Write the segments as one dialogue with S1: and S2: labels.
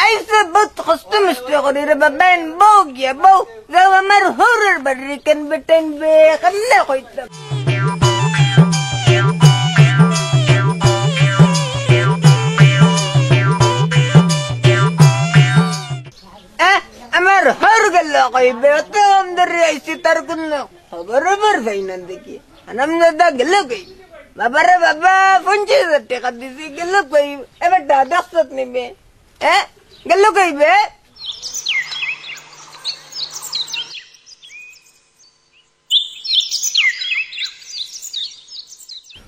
S1: ऐसे बहुत खुश्त मुश्ते करी रे बाबा बो गया बो जब हमार होरर बर्री कन बेटन बे खल्ले कोई तब हमार हर गल्ला कोई बे तो हम दर ऐसी तरकुन बराबर फाइनल देखिए हम दादा गल्ला कोई बाबा रे बाबा पंचे सट्टे कदी गल्ला कोई ए बेटा दस्तत नहीं बे गल्लो कहीं बे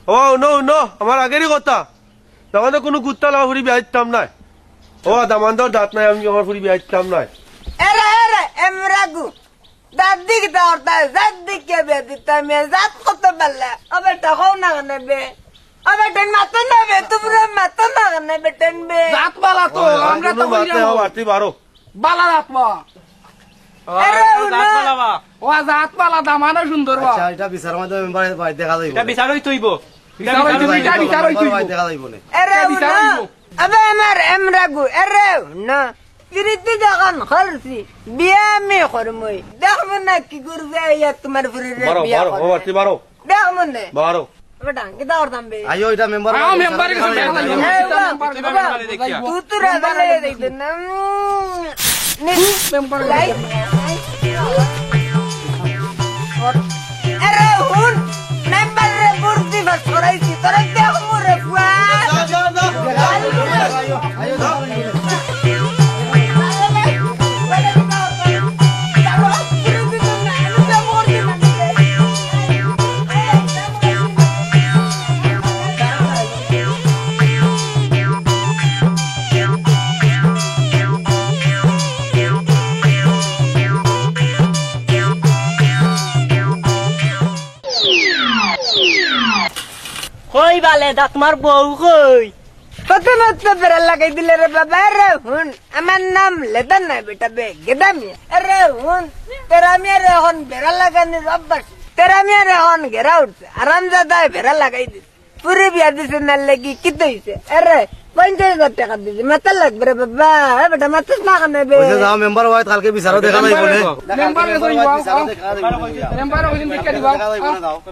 S2: ও নো নো আমার আগেরই কথা তখন তো কোনো কুত্তা লাভ ফুরি বিয়াইতাম না ও দামান্দর দাঁত নাই আমি আমার ফুরি বিয়াইতাম না
S1: এরে এরে এমরাগু দাদি কি তারতা জাদি কে বে দিতা মে জাত কত বললা ও বেটা হও না নেবে ও বেটা মাতো না বে তোমরা মাতো না নেবে টেনবে
S3: জাত বালা তো আমরা তো
S2: মারতে হও আরতি বারো
S3: বালা জাত বা
S1: আরে জাত বালা বা
S3: ও জাত বালা দামানো সুন্দর বা
S4: আচ্ছা এটা বিচার মাধ্যমে মেম্বার ভাই দেখা যাইবো
S5: এটা বিচারই তৈব
S3: বিচারই তুই
S4: দেখা যাইবো না
S1: আরে আবে আমার এমরাগু আরে না ফিরিতে যখন খরচি বিয়া মে খরমই দেখব না কি করবে ইয়া তোমার ফিরে
S2: বারো
S1: বিয়া
S2: বারো ও আরতি বারো
S1: দেখব না
S2: বারো
S1: বেটা কিটা করতাম বে
S4: আইও এটা মেম্বার
S3: মেম্বার কে
S1: তু তো রালে দেখতে না
S3: মেম্বার
S1: আরে হুন মেম্বার রে বুর্দি বাস করাইছি তোরা দেখ মোরে ফুয়া
S5: কই বালে দা তোমার বউ কই
S1: প্রথম তো বেড়া লাগাই দিলে রে বাবা রে হুন আমার নাম লেদন না বেটা বে গেদামিয়া আরে হুন তেরা মিয়া রে হন বেড়া লাগানি রব্বাস তেরা মিয়া রে হন ঘেরা উঠছে আরামজাদা বেড়া লাগাই দিছে পুরো বিয়া দিছে না লাগি কিতে হইছে আরে 50,000 টাকা দিছে মাথা লাগবে রে বাবা বেটা মাথা না কানে বে
S4: ওই যাও মেম্বার ভাই কালকে বিচারও দেখা যাইবো না
S3: মেম্বার কে কইবা মেম্বার ওই দিন দেখে দিবা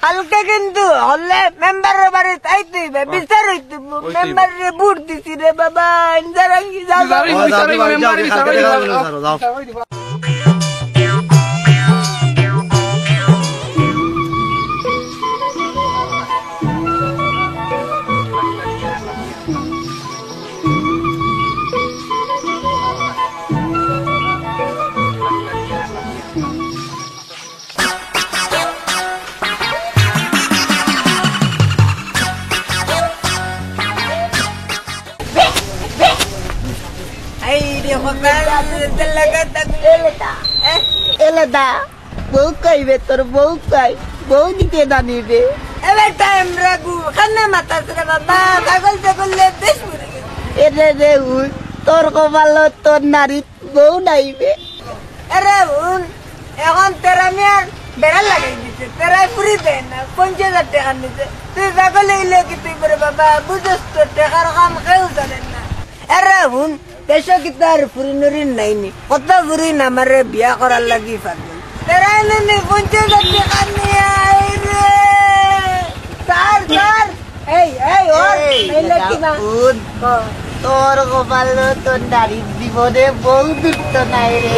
S1: কালকে কিন্তু হলে মেম্বারের বাড়ি আইতে হইবে বিচার হইতে মেম্বার রে বুট দিছি রে বাবা ইনজারাঙ্গি যাও
S3: মেম্বার
S4: যাও
S1: এলাদা বউ কইবে তোর বউ কই বউ দিতে দানিবে এবার টাইম রাখু খানে মাথা রে বাবা পাগল পাগলে দেশ মরে এরে রে উন তোর কপাল তোর নারী বউ নাইবে আরে উন এখন তেরা মিয়ার বেড়া লাগাই দিছে তেরা পুরি দেয় না 50,000 টাকা নিছে তুই পাগল হইলে কি তুই করে বাবা বুঝছ তো টাকার কাম কেউ জানে না আরে উন দেশ কি তার পুরি নুরি নাইনি কত পুরি নামারে বিয়া করার লাগি পাগল তেরা এনে 50,000 টাকা নিয়ে আই রে স্যার স্যার এই ওর মেলে কি না তোর গোপাল তোর নারী জীবনে বউ দুষ্ট নাই রে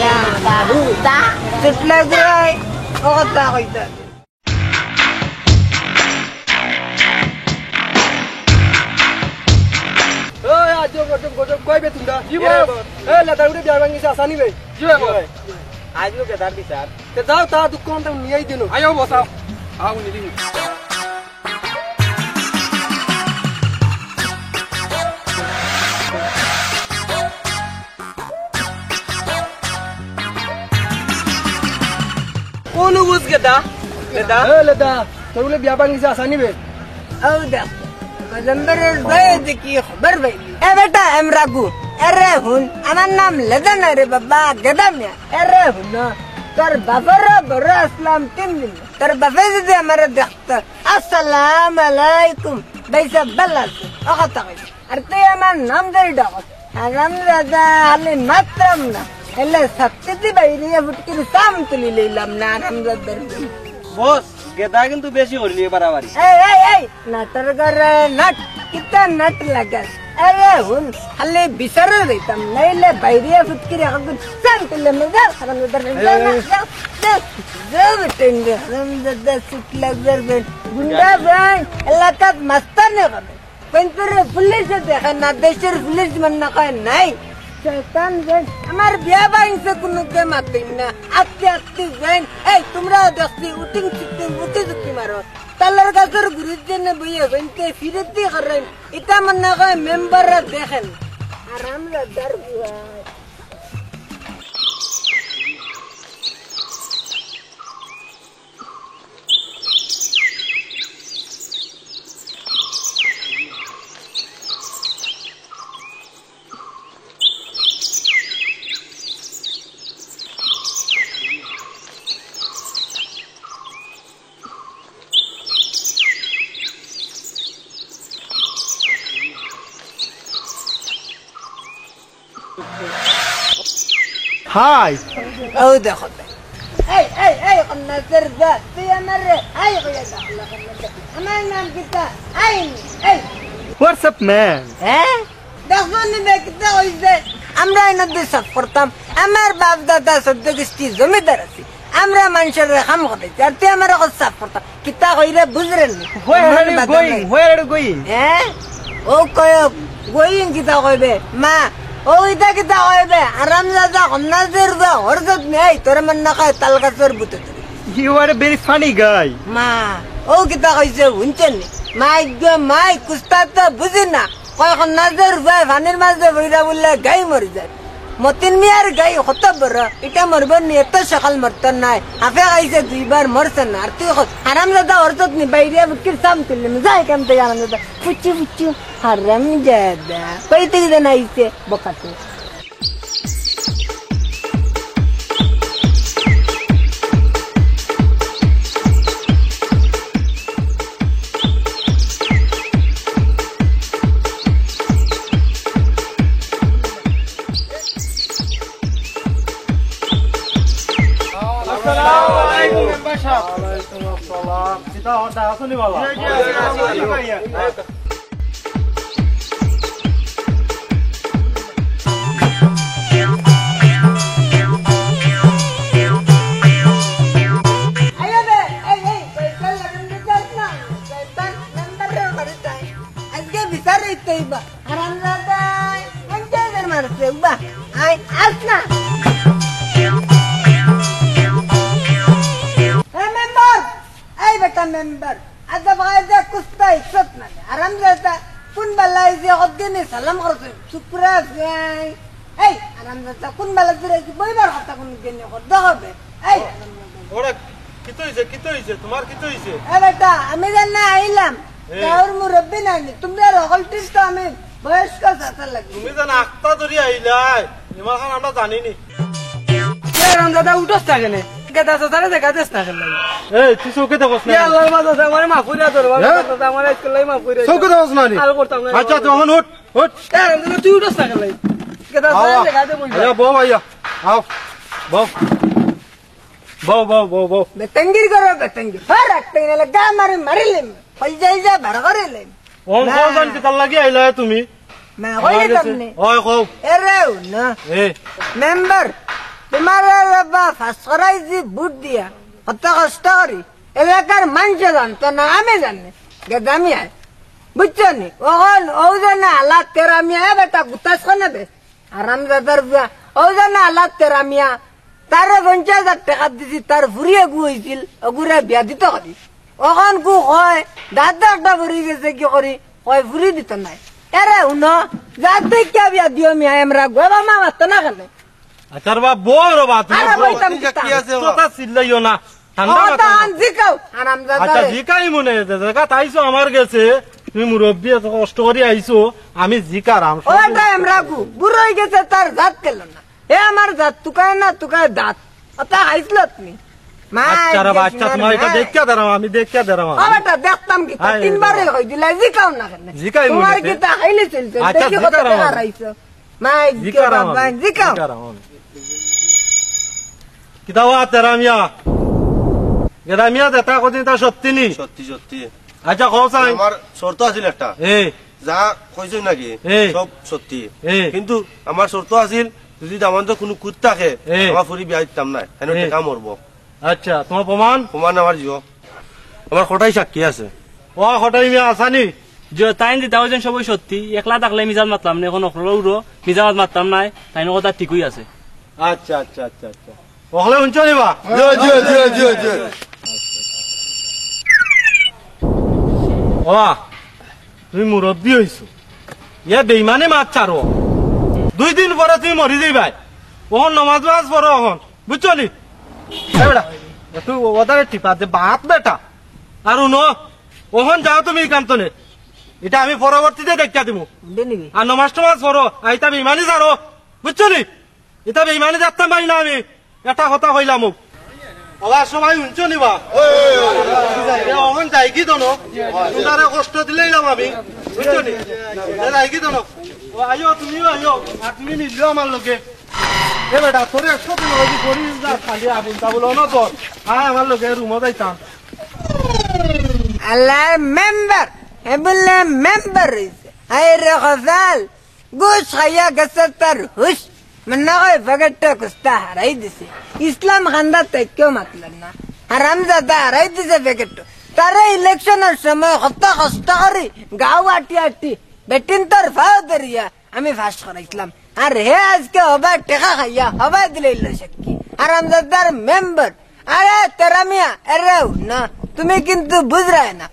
S1: বাবু তা চুটলা যায় ও কথা কইতা
S3: ওই আজো গজব কইবে তোমরা জীবন এ লাদা উড়ে বিয়া ভাঙি আসানি বে জীবন
S5: আজও কেদার বিচার
S3: তে যাও তা দোকানটা নিয়েই দিনো আয়ো বসাও আউ নিদি
S5: কোন বুঝ কেদা কেদা
S3: এ লাদা তোরলে বিয়া ভাঙি আসানি বে
S1: او ده مزمبر البيض كي خبر بي ايه بيتا امراقو الرهون انا نام لدن اري بابا قدم يا الرهون تر بفر برا اسلام تملي تر بفزد يا مرد اختار السلام عليكم بيسا بلس اخطاقش ارتيا من نام در داغس আরাম দাদা আমি মাত্রাম না এলে সত্যি বাইরে ফুটকির সাম তুলি লইলাম না আরাম দাদার
S5: বস গেদা কিন্তু বেশি হলি বাড়াবাড়ি
S1: এই নাটর করে নাট কিতা নাট লাগাস আরে হুন খালি বিচারে দিতাম নাইলে বাইরে ফুটকির এখন সাম তুলি মজা আরাম দাদার বেটেঙ্গে আরাম দাদা সুট লাগবে গুন্ডা ভাই এলাকাত মাস্তানে হবে পঞ্চরে পুলিশ দেখে না দেশের পুলিশ মানে কয় নাই শয়তান ভাই আমার বিয়া বাংছে কোনো কে মাতিন না আস্তে আস্তে ভাই এই তোমরা দেখছি উটিং চিটিং উঠি চুকি মারো তালার গাছের গুরুজন বইয়ে ভাইকে ফিরত দিয়ে করেন এটা মানে কয় মেম্বাররা দেখেন আরাম দাদার বুয়া
S3: হাই
S1: ও দেখো এই কন্যাসের যা তুই আমার এই কইয়া দাখলা আমার নাম কিতা এই
S3: হোয়াটসঅ্যাপ ম্যান
S1: হ্যাঁ দেখো নি দেখতে হইছে আমরা এনে সব করতাম আমার বাপ দাদা সদ্য গোষ্ঠী জমিদার আছে আমরা মানুষের কাম করতেছি আর তুই আমার সাফ করতাম কিতা কইরে বুঝরেন
S3: where are you going
S1: হ্যাঁ ও কয় গোয়িং কিতা কইবে মা ও ইটা কিতা কইবে আরাম দাদা কন্যাসের যা হরজত নেই তোর মন না কয় তাল গাছের বুতে
S3: you are a very funny guy
S1: মা ও কিতা কইছে শুনছেন মাই কুস্তা তো বুঝি না কয় কন্যাসের ভাই পানির মাঝে বইরা বললে গাই মরে যায় মতিন মিয়ার গাই কত বড় এটা মরবেন নি এত সকাল মরতেন নাই আপে গাইছে দুইবার মরছেন আর তুই হারাম দাদা অর্থত নি বাইরে বিক্রির সাম তুললেন যাই কেম থেকে আরাম দাদা পুচু হারাম দাদা কই থেকে দেন আইছে বকাতে member ada baga kusta iksat na aram jata kun balai je odne salam korte supra gai ei aram jata kun balai je boy bar hata kun gene korda হবে ei
S2: ওরা কিতো হইছে তোমার কিতো হইছে
S1: এ বেটা আমি জান না আইলাম গাওর মুরব্বি নানি তোমরা রগলটিস তো আমি বয়স্ক সাথে লাগি
S2: তুমি জানা আক্তা ধরি আইলাই ইমার খান আমরা জানিনি
S3: আরাম দাদা উঠোস থাকেনে গেদা সাথে দেখা দেস না কেন
S2: এই তুই চৌকে দেখছ না
S3: আল্লাহর মাঝে আমার মাফ করে দাও দাদা আমার স্কুলে মাফ করে
S2: চৌকে দেখছ না
S3: আর করতাম না
S2: আচ্ছা তুই এখন উঠ
S3: আরাম দাদা তুই উঠোস না কেন গেদা সাথে দেখা দে বই
S2: আয়া বউ আয়া আও বউ বউ
S1: বেতঙ্গির করো বেতঙ্গি হর একটা না লাগা মারিলে হই যাই যা বড় করেলে
S2: ওন কোন কি তাল লাগি আইলা তুমি
S1: मैं कोई करने
S2: ওই কও
S1: अरे ना मेंबर तुम्हारा रब्बा फसराइजी बुट दिया কত কষ্ট করি এলাকার মানুষ জানতো না আমি জানি গেদামি আয় বুঝছো নি ওখন ও জানা আল্লাহ তেরা মিয়া বেটা গুতাস খানে দে আরাম দাদার ও জানা আল্লাহ তেরা মিয়া তার 50,000 টাকা দিছি তার ফুরিয়ে গু হয়েছিল ওগুরা বিয়া দিতে করি ওখন গু হয় দাদাটা ফুরি গেছে কি করি কয় ফুরি দিত নাই এরে উনো যাতে কে বিয়া দিও মিয়া আমরা গোবা মামা তো না কেন
S2: আচ্ছা বাবা বউ রে বাবা
S1: আরে বইতাম
S2: কি আছে কথা চিল্লাইও না ঠান্ডা
S1: ও
S2: মাথা
S1: তা জিকাও আরাম দাদা
S2: আচ্ছা জিকাই মনে দেখা তাইছো আমার গেছে তুমি মুরব্বী এত কষ্ট করে আইছো আমি জিকারাম
S1: ওটা আমরা গু বুড়ো হয়ে গেছে তার জাত কেন না এ আমার জাত তুকায় না তুকায় দাঁত ওটা হাইছিল তুমি
S2: আচ্ছা রে বাচ্চা তোমার এটা দেখা দাঁড়াও আমি দেখা দাঁড়াও
S1: ওটা দেখতাম কি তিনবারে হই দিলা জিকাও না কেন
S2: জিকাই মনে
S1: তোমার কি তা হাইলে চলছে
S2: আচ্ছা
S1: দেখি কত
S2: জিকারাম
S1: টাকা রাইছো মাই বাবা জিকাও
S6: কিতাবা তেরা মিয়া গেদা মিয়া দেতা কদিন তা সত্যি নি
S2: সত্যি সত্যি
S6: আচ্ছা কও চাই
S2: আমার শর্ত আছিল একটা
S6: এই
S2: যা কইছো নাকি
S6: এই।
S2: সব সত্যি
S6: এই।
S2: কিন্তু আমার শর্ত আছিল যদি দামান্ত কোনো কুত থাকে
S6: এই।
S2: আমার ফুরি বিয়া দিতাম না হেন
S6: এই।
S2: টেকা মরবো
S6: আচ্ছা তোমার প্রমাণ
S2: প্রমাণ আমার জিও আমার কটাই সাক্ষী আছে
S6: ও হঠাৎ মিয়া আসানি
S5: যে তাই দিতাও যেন সবই সত্যি একলা থাকলে মিজাজ মাতলাম না এখন অখলো উড়ো মিজাজ মাতলাম নাই তাই কথা ঠিকই আছে
S6: আচ্ছা আচ্ছা আচ্ছা আচ্ছা ওখানে শুনছ নিবা ও তুমি মুরব্বী হইছো ইয়া বেইমানে মাছ ছাড়ো 2 দিন পরে তুমি মরি যাইবাই ওহন নমাজ মাজ পড়ো ওহন বুঝছো নি বেটা তুই ওদারে টিপা দে বাপ বেটা আর ন ওহন যাও তুমি কান্তনে এটা আমি পরবর্তীতে দেখা দিব
S1: দেনিবি
S6: আর নমাজ টমাজ পড়ো আইতা বেইমানি ছাড়ো বুঝছো নি এটা বেইমানি যাতাম পারি না আমি এটা কথা কইলাম মোক আবার সবাই শুনছো নিবা অহন যাই কি দনো তোমারে কষ্ট দিলেইলাম আমি বুঝছো নি যাই কি দনো আইও তুমিও আইও আর তুমি নিলো আমার লোকে এ বেটা তোর 100 দিন হইছি করি যা খালি আবুল তাবুল না তোর আয় আমার লোকে রুমে যাইতাম
S1: আল্লাহ মেম্বার এবলে মেম্বার হইছে আই রে গজাল গোশ খাইয়া গেছে তার হুশ মনে হয় ফগটটা কুস্তা হারাই দিছে ইসলাম খান্দা তেকেও মাতলেন না হারামজাদা হারাই দিছে ফগটটা তারে ইলেকশনের সময় কত কষ্ট করি গাঁও আটি আটি বেটিন তোর ফাদরিয়া আমি ফাঁস করাইছিলাম আর হে আজকে হবা টেকা খাইয়া হবা দিলে সাক্ষী হারামজাদার মেম্বার আরে তেরা মিয়া এরাও না তুমি কিন্তু বুঝ রায় না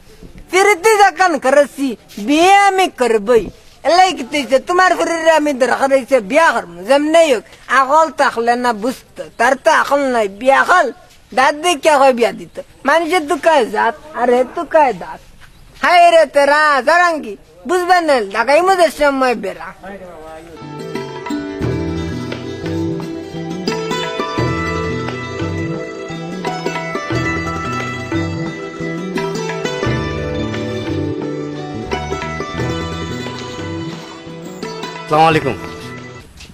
S1: ফিরতি যখন করছি বিয়ে আমি করবই এলাই কিতেছে তোমার ফিরে আমি দরকার হয়েছে বিয়া করবো যেমনি হোক আকল থাকলে না বুঝতো তার তো আকল নাই বিয়া কল দাঁত দিয়ে কে হয় বিয়া দিত মানুষের তো কায় জাত আর হে তো কায় দাঁত হাই রে তেরা জারাঙ্গি বুঝবেন না ঢাকাই মধ্যে সময় বেড়া
S4: আসসালামু আলাইকুম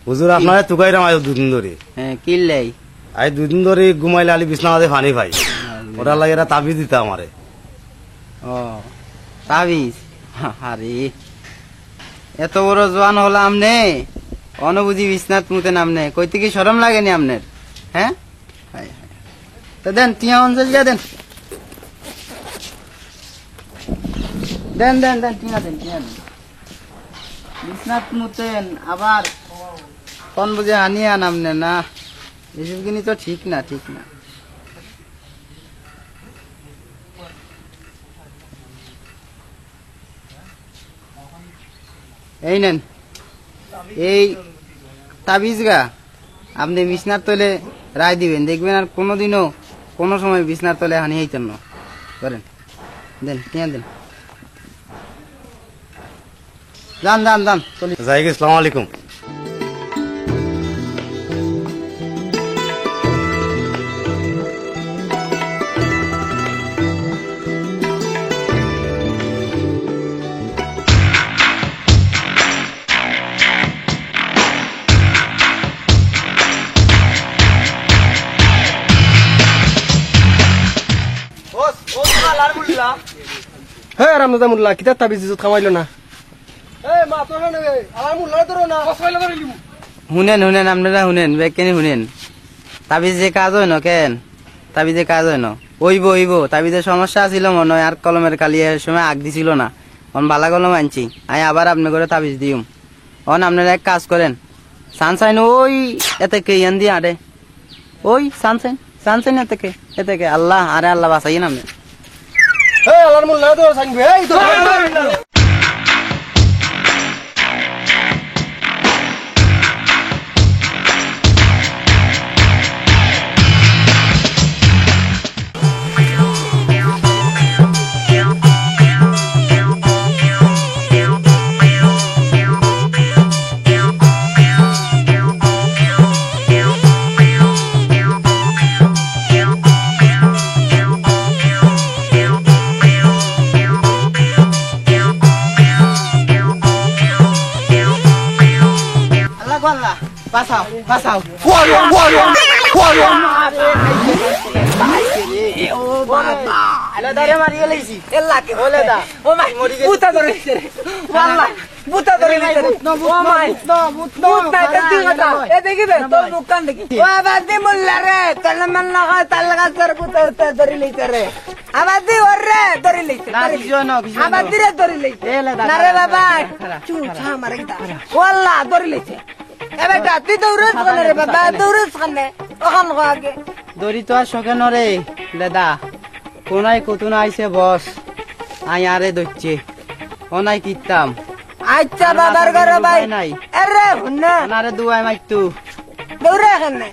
S4: হুজুর আপনারা তুকাইরাম আজ 2 দিন ধরে
S5: হ্যাঁ কিল্লাই
S4: আজ 2 দিন ধরে ঘুমাইলে আলি বিছনাতে পানি পাই ওটা লাগে এরা তাবিজ দিতে আমারে
S7: ও তাবিজ আরে এত বড় জোয়ান হলাম নে অনুবুঝি বিছনাত মুতে নামনে কইতে কি শরম লাগেনি আপনার হ্যাঁ তো দেন টিয়া অঞ্চল যা দেন দেন দেন দেন টিয়া দেন বিছনাত মুতেন আবার কোন বুঝে হানিয়া নামনে না এসব জিনিস তো ঠিক না এই নেন এই তাবিজ গা আপনি বিছনার তলে রায় দিবেন দেখবেন আর কোনোদিনও কোনো সময় বিছনার তলে হানি হইতেন না করেন দেন কিনে দেন যান চলি
S4: যাই গে আসসালামু আলাইকুম
S3: হে রামদাদা মুল্লা কিতা তাবিজ ইজত কামাইলো না এই মা তো না আমার মুল্লা ধরো না কসমাইলা ধরিলি
S7: শুনেন আপনারা শুনেন বেকেনি শুনেন তাবিজে কাজ হয় না কেন তাবিজে কাজ হয় না ওইব তাবিজের সমস্যা ছিল মনে হয় আর কলমের কালিয়ার সময় আগ দিছিল না অন বালা কলম আনছি আমি আবার আপনি করে তাবিজ দিউম অন আপনারা এক কাজ করেন সানসাইন ওই এতে কে ইয়ান দিয়ে আরে ওই সানসাইন এতে কে আল্লাহ আরে আল্লাহ বাঁচাই না আপনি
S3: হে আল্লাহর মুল্লা ধরো সাইনবে এই তো
S7: আল্লাহ বাঁচাও বাঁচাও দাঁড়িয়ে মারিয়ে লাইছি
S1: এলাকে
S7: বলে দা
S1: ও মাই
S7: মরি গেছে।
S1: বুতা ধরে লিছে রে ওয়াল্লাহ বুতা ধরে লিছে রে ও মাই বুত নাই দেখি কথা এ দেখিবে তোর দোকান দেখি ও আবাদি মুল্লা রে কলমান লাগা তালগা সর বুতা ধরে লিছে রে আবাদি ওরে ধরে লিছে
S7: না কিছু না কিছু না
S1: আবাদি রে ধরে লিছে না রে বাবা চু ছা মারে গিতা ওয়াল্লাহ ধরে লিছে এ বেটা তুই দৌড়স কেন রে বাবা দৌড়স কেন ওখান আগে
S7: দড়ি তো আর শোকে নরে লেদা কোনায় কতুন আইছে বস আই আরে দচ্ছে ওনাই কিতাম
S1: আচ্ছা বাবার ঘরে ভাই
S7: নাই
S1: আরে হুন্না
S7: আনারে দুয়াই মাইতু
S1: দৌড়ে এখানে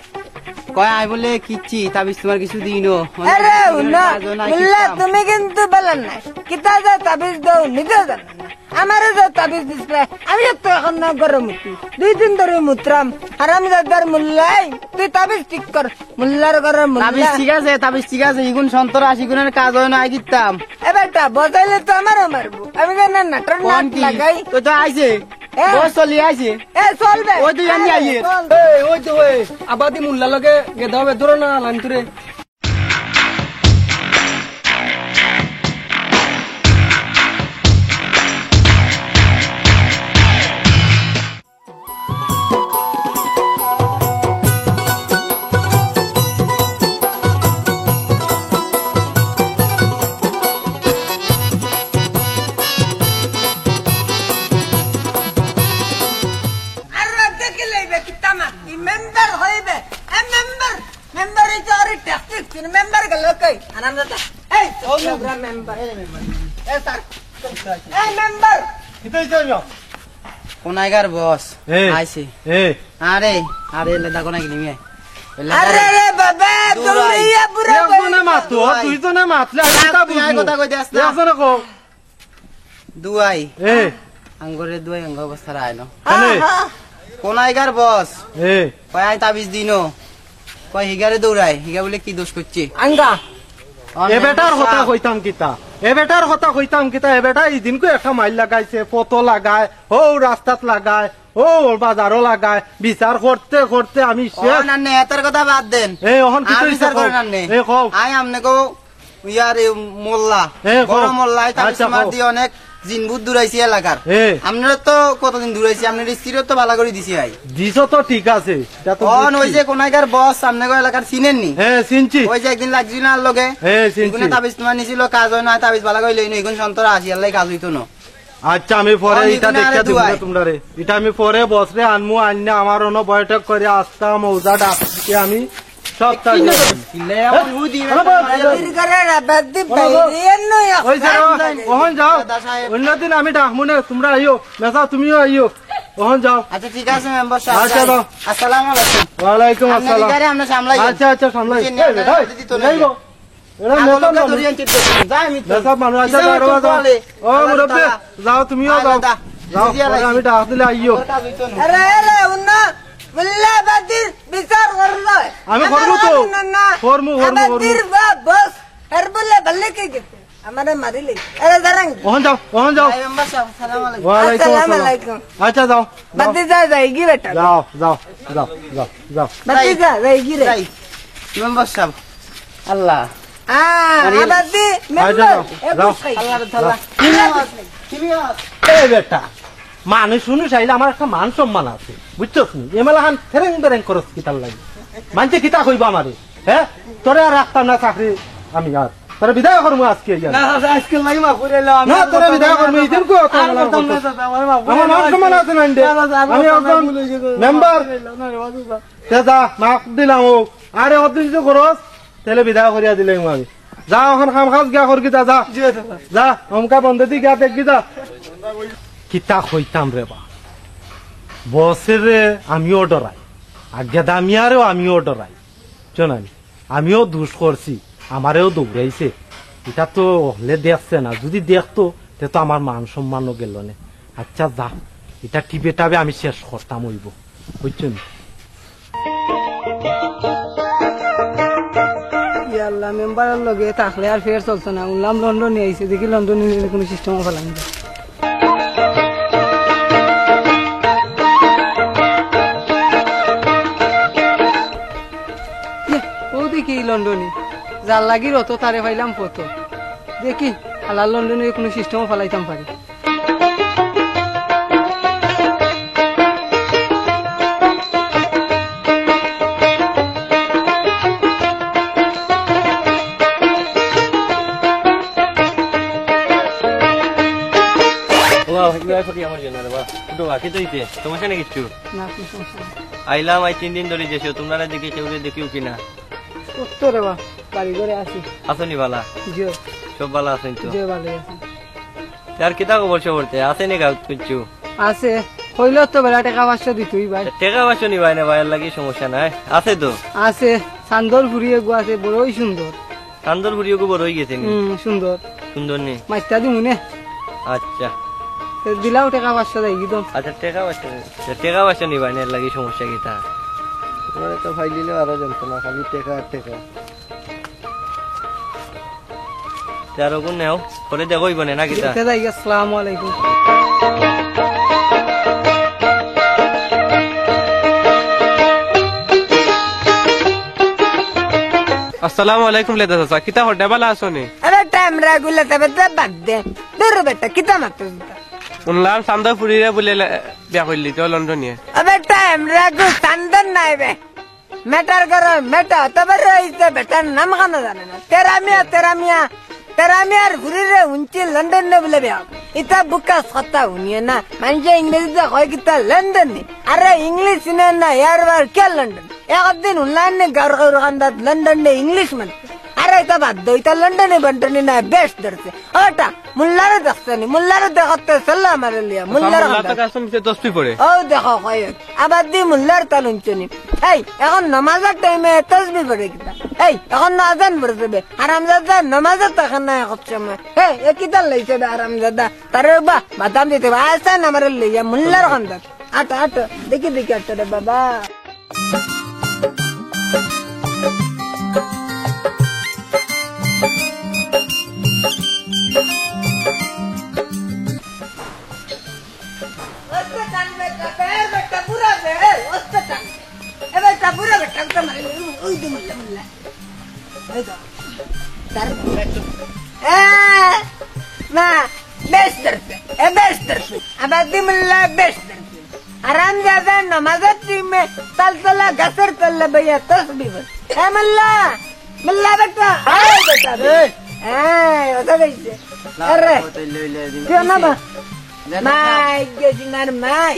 S7: কয় আই বলে কিচ্ছি তাবিজ তোমার কিছু দিইনো
S1: আরে হুন্না মুল্লা তুমি কিন্তু বলেন না কিতা যা তাবিজ দাও নিজে জানেন না আমারও যা তাবিজ দিছিলে আমি তো এখন না গরম মুতি 2 দিন ধরে মুত্রাম হারামজাদার মুল্লাই তুই তাবিজ ঠিক কর মুল্লার ঘরের
S7: তাবিজ
S1: মুল্লা
S7: ঠিক আছে তাবিজ ঠিক আছে ইগুন 70-80 গুণের কাজ হয় না আই কিতাম
S1: এ বেটা বজাইলে তো আমারও মারবো আমি জানেন না তোর নাক লাগাই
S7: তো তো আইছে
S1: এ।
S7: বস চলি আইছে
S1: এ চলবে
S7: ওই তুই আমি আইয়ে।
S1: চল।
S3: ওই তো ওই আবাদি মুল্লা লগে গেদা হবে দূর না লাইনতুরে
S1: আর দেখে লইবে কি তামাকি মেম্বার হইবে এ মেম্বার এই চরি ট্যাক্সিক মেম্বার গেল কই আনন্দটা এই ওরা মেম্বার এ স্যার এই মেম্বার
S6: কিতাই যাইও
S7: কোনাইগার বস
S6: এ
S7: আইছে
S6: এ
S7: আরে আরে লেদা কোনাই কিনি মে
S1: আরে রে বাবা দৌড়িয়া পুরো
S6: একজনে মাতো দুইজনে মাতলে আমি তা
S7: তুই আই
S6: বুঝবো
S7: কথা কই দিস না
S6: একজনে কো
S7: দুয়াই
S6: এ
S7: আঙ্গরে দুয়াই আঙ্গ অবস্থা আইনো
S6: কেনে
S7: কোনাইগার বস
S6: এ
S7: কয় আই তাবিজ দিনো কয় হিগারে দৌড়াই হিগা বলে কি দোষ করছে
S1: আঙ্গা
S6: এ বেটার কথা কইতাম কিতা এ বেটার কথা কইতাম কিতা এ বেটা এই দিনকো একটা মাইল লাগাইছে পতো লাগায় ও রাস্তাত লাগায় ও বাজারও লাগায় বিচার করতে করতে আমি শেষ
S7: না নে এতার কথা বাদ দেন
S6: এ ওহন কি
S7: আর
S6: কইছে
S7: বিচার করেন না
S6: এ কও
S7: আই আমনে কো ইয়ার মোল্লা
S6: এ,
S7: বড়
S6: কও।
S7: মোল্লা তাবিজ
S6: আচ্ছা,
S7: মার
S6: কও।
S7: দিয়ে অনেক জিনবুত দূরাইছি এলাকার
S6: এ।
S7: আপনারা তো কতদিন দূরাইছি আপনার স্ত্রীও তো ভালো করে দিছি আই
S6: দিছো তো ঠিক আছে তা তো
S7: অন ওই
S6: বুঝছি।
S7: যে কোনাইগার বস সামনে গো এলাকার চিনেননি
S6: হ্যাঁ চিনছি
S7: ওই যে একদিন লাগছিল না লগে
S6: হ্যাঁ চিনছি
S7: এগুনে তাবিজ তোমার নিছিল কাজ হয় না তাবিজ ভালো করে লইনো এগুন সন্তরা আসি আল্লাহ কাজ হইতো না
S6: আচ্ছা আমি পরে
S7: অন
S6: এটা
S7: এগুনে
S6: দেখে
S7: আরে
S6: দিব
S7: দুয়াই।
S6: তোমরা রে এটা আমি পরে বসরে আনমু আন্না আমার অন্য বয়টক করে আসতাম মৌজা ডাকতে আমি সব কাজ
S1: বীর করে রাবাদি বাইরে নয়
S6: ওই যাও ওহন যাও অন্যদিন আমি ডাকমু না তোমরা আইও মেসা তুমিও আইও ওহন যাও
S7: আচ্ছা ঠিক আছে মেম্বার সাহেব
S6: আচ্ছা, দাও।
S7: আসসালামু আলাইকুম
S6: ওয়ালাইকুম
S7: আপনার
S6: আসসালাম
S7: গাড়ি আমরা সামলাই
S6: আচ্ছা আচ্ছা সামলাই
S7: বুঝি না,
S6: এই বেটা,
S7: দিদি তো
S6: যাইব এরা
S7: আগলকে
S6: মেসা
S7: ধরি আনতে তো যাই আমি তো
S6: মেসা মানুষ আছে
S7: হিসাবে
S6: যাও
S7: তো
S6: যাও
S7: চলে।
S6: ও মুরব্বি যাও তুমিও
S7: আয়
S6: যাও
S7: দাদা,
S6: যাও
S7: দিদি আর
S6: পরে
S7: আইছি।
S6: আমি ডাক দিলে আইও
S7: কাজ হইতো না।
S1: আরে আরে উন্না মুল্লা বাদির বিচার করলো
S6: আমি করবো তো। করবো, করবো,
S1: বাদির বস এর বলে বললে কি গেছে আমারে মারিলে আরে দাঁড়ান
S6: ওহন যাও
S7: আয় মেম্বার সাহেব আসসালামু আলাইকুম
S6: ওয়ালাইকুম
S1: আসসালামু
S6: আসসালাম
S1: আলাইকুম
S6: আচ্ছা যাও
S1: বাদি যা যাইগি বেটা
S6: যাও যাও যাও যাও যাও
S1: বাদি যা যাইগি রে
S7: যাই মেম্বার সাহেব আল্লাহ
S1: আবাদি
S6: আচ্ছা,
S1: মেম্বার
S6: যাও, যাও।
S7: আল্লাহ তাআলা
S6: এই বেটা মানুষ শুনুস আইলে আমার একটা মান সম্মান আছে বুঝছস নি এমেলা হান ফেরেং বেরেং করস কিতার লাগে মানছে কিতা কইবা আমারে হ্যাঁ তোরে আর রাখতাম না চাকরি আমি আর তোরে বিদায় করবো আজকে ইয়ার।
S3: আজকে লাগি মা করে এলো
S6: না তোরে বিদায় করবো এই দিন কো আমার মান সম্মান আছে না ইন্ডে। আমি একজন মেম্বার তে যা মাফ দিলাম ও আরে অদৃশ্য করস তাহলে বিদায় করিয়া দিলে আমি যা এখন কাম কাজ গিয়া করগি যা যা অমকা বন্ধ দি গিয়া দেখবি যা কিতা হইতাম রে বা বসের আমিও ডরাই আজ্ঞা দামিয়ারেও আমিও ডরাই শোনাই আমিও দুষ করছি আমারেও দৌড়াইছে এটা তো হলে দেখছে না যদি দেখতো তে তো আমার মান সম্মানও গেল না আচ্ছা যা এটা টিপে টাবে আমি শেষ করতাম হইব বুঝছেন
S3: আল্লাহ মেম্বারের লগে থাকলে আর ফের চলছে না উনলাম লন্ডনে আইছে দেখি লন্ডনে কোনো সিস্টেম ফেলাম
S8: লন্ডনে যার লাগি রত তারে পাইলাম কত দেখি আল্লাহ লন্ডনে কোনো সিস্টেমও ফেলাইতাম পারি
S5: সমস্যা নেই কিচ্ছু
S8: না কি সমস্যা নেই।
S5: আইলাম 3 দিন ধরে যেছো তোমরা দেখি কেউ দেখিও কিনা
S8: কত রে বা বাড়ি ঘরে আছি
S5: আসনি বালা
S8: যে
S5: সব বালা আছেন তো
S8: যে ভালো আছে
S5: আর কিতা খবর সবরতে আসেনি গাঁত কিচ্ছু
S8: আছে হইলেও তো বেলা টাকা 500 দিতই ভাই
S5: টেকা বাসো নি ভাই না ভাইয়ের লাগি সমস্যা নাই আছে তো
S8: আছে চান্দর ঘুরিয়ে গো আছে বড়ই সুন্দর
S5: কান্দর ঘুরিও বড় হয়ে গেছে নি
S8: সুন্দর
S5: সুন্দর নি
S8: মাইতা দিমুনে
S5: আচ্ছা
S8: দিলাও টাকা 500 দেই একদম
S5: আচ্ছা টেকা বাসো নি ভাই না এর লাগি সমস্যা কিতা
S3: তোমার তো ভাই দিলে আরো যন্ত্রণা খালি টেকা আর টেকা
S5: তেরো গুণ নেও পরে দেখোই বনে না কিতা
S8: দেখতে যাই আসসালামু আলাইকুম
S2: আসসালামু আলাইকুম লেদা চাচা কিতা হড্ডা বালা আসনি
S1: अरे टाइम रेगुलर तबे तो बात दे दूर बेटा कितना मत
S2: শুনলাম চান্দা ফুরিরে বলে বিয়া করলি তো লন্ডনে
S1: अबे टाइम रेगु संदन नहीं बे मैटर करो मैटर तब रही बेटा नाम का ना जाने ना तेरा मियाँ घुरी रे उंची लंदन ने बोले बिया इतना बुक्का सत्ता हुनी है ना मानजे इंग्लिश तो कोई कितना लंदन ने अरे इंग्लिश ने ना यार बार क्या लंदन एक दिन उन्लान ने गौर गौर लंदन ने इंग्लिश में अरे इतना बात दो इतना लंदन ने बंटनी ना बेस्ट दर से ओटा मुल्लारे देखते नहीं मुल्लारे देखते सल्ला हमारे लिया मुल्लारे
S2: দশটি পড়ে
S1: ও দেখো কয় আবার দি মুল্লার তালুনচনি এই এখন নামাজের টাইমে তাসবিহ পড়ে কিতা এই এখন আজান পড়বে হারামজাদা নামাজের তখন না এক সময় এই এ কিতা লইছে হারামজাদা তারে বা বাদাম দিতে আসা নামার লইয়া মুল্লার খান্দাত আট আট দেখি দেখি আট রে বাবা आराम ज्यादा नमाजत में तलतला घसर तल भैया तस्बीह मुल्ला मुल्ला बेटा बेटा अरे क्यों ना बा माई गेजिनार माई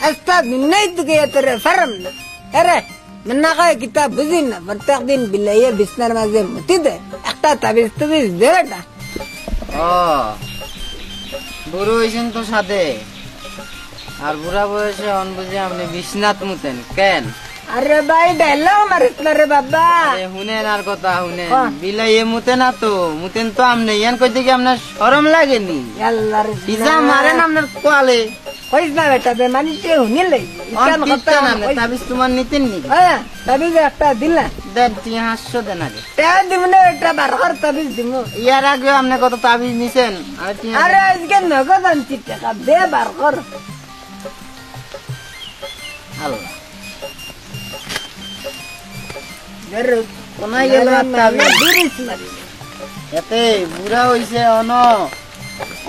S1: अस्ता नहीं तो गया तेरे फरम ना अरे मन्ना का किताब बुझी ना प्रत्येक दिन बिल्ले बिस्तर माजे मुती दे একটা তাবিজ তুবিজ দে বেটা
S7: ও বুড়ো হয়েছেন তো সাথে আর বুড়া বয়সে অন বুঝে আপনি বিশ্বনাথ মুতেন কেন
S1: अरे भाई डायलॉग मारिस ना रे बाबा
S7: হুনেন আর কথা হুনেন বিলাই এ মুতে না তো মুতেন তো আমনে ইয়ান কইতে কি আপনার শরম লাগেনি
S1: अल्लाह रे
S7: পিজা মারেন আপনার কোয়ালে
S1: কইস না বেটা বে মানি তে হুনি লই
S7: অন কিতা না তাবিজ তোমার নিতেন নি
S1: হ্যাঁ তাবিজ একটা দিলা
S7: দেন 300 দেন আগে
S1: তে দিমনে এটা বারবার তাবিজ দিমু
S7: ইয়ার আগে আপনি কত তাবিজ নিছেন আর
S1: আরে আজকে নগদ আনছি টাকা দে বারবার
S7: আল্লাহ
S1: জরুর
S7: কোনায় গেল তাবিজ
S1: দিরিস মারি
S7: এতে বুড়া হইছে অন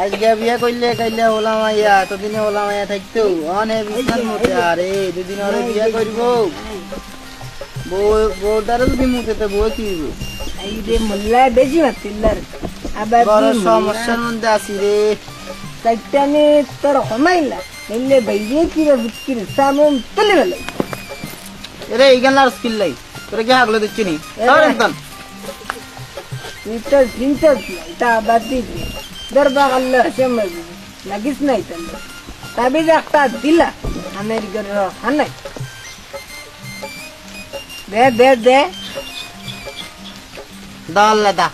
S7: আজকে বিয়ে করলে কাইলে হলাম আইয়া এতদিনে হলাম আইয়া থাকতো অনেক বিস্তার মতে আরে দুদিন আরে বিয়ে করবো বউটারে যদি মুখে তো বউ কি হইব?
S1: এই রে মোল্লা বেশি মাতিল্লার আবার
S7: বড় সমস্যার মধ্যে আছি রে
S1: সাইটানে তোর হমাইলা এলে বাইরে কি রে বুকির সামন তুলে গেল
S7: রে এইখান আর স্কিল লাই তোরে কি হাগলে দিচ্ছি নি একদম
S1: নিতর নিতর এটা আবার দিবি দরবা আল্লাহ সমজ লাগিস নাই তাহলে তাবিজ একটা দিলা আমেরিকার খানাই দে দে দে
S7: দাল্লা দা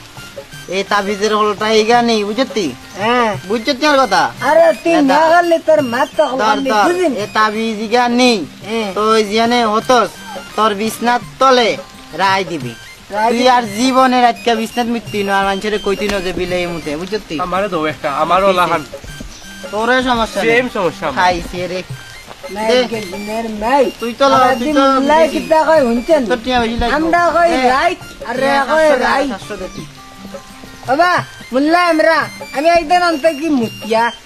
S7: এই তাবিজের হলটা এইখানি বুঝতি
S1: হ্যাঁ
S7: বুঝতি আর কথা
S1: আরে তুই না গেলে তোর মাথা হলি বুঝিন
S7: এই তাবিজ ইগানি
S1: হ্যাঁ।
S7: তো জিয়ানে হতস তোর বিছনাত তলে রায় দিবি তুই আর জীবনে রাতকা বিছনাত মৃত্যু না আর মানুষের কইতি না যে বিলাই মুতে বুঝতি
S2: আমারে দো একটা আমারও লাহান
S7: তোরে সমস্যা
S2: সেম সমস্যা আমার।
S7: খাইছে রে
S1: নাইকের মাই
S7: তুই তো ল, তুই তো
S1: লাই কিতা কই হুনছেন
S7: তোর টিয়া বেশি লাগবে।
S1: আমরা কই রাইট আর রে কই রাইট বাবা মুল্লা আমি একদিন অন্ত কি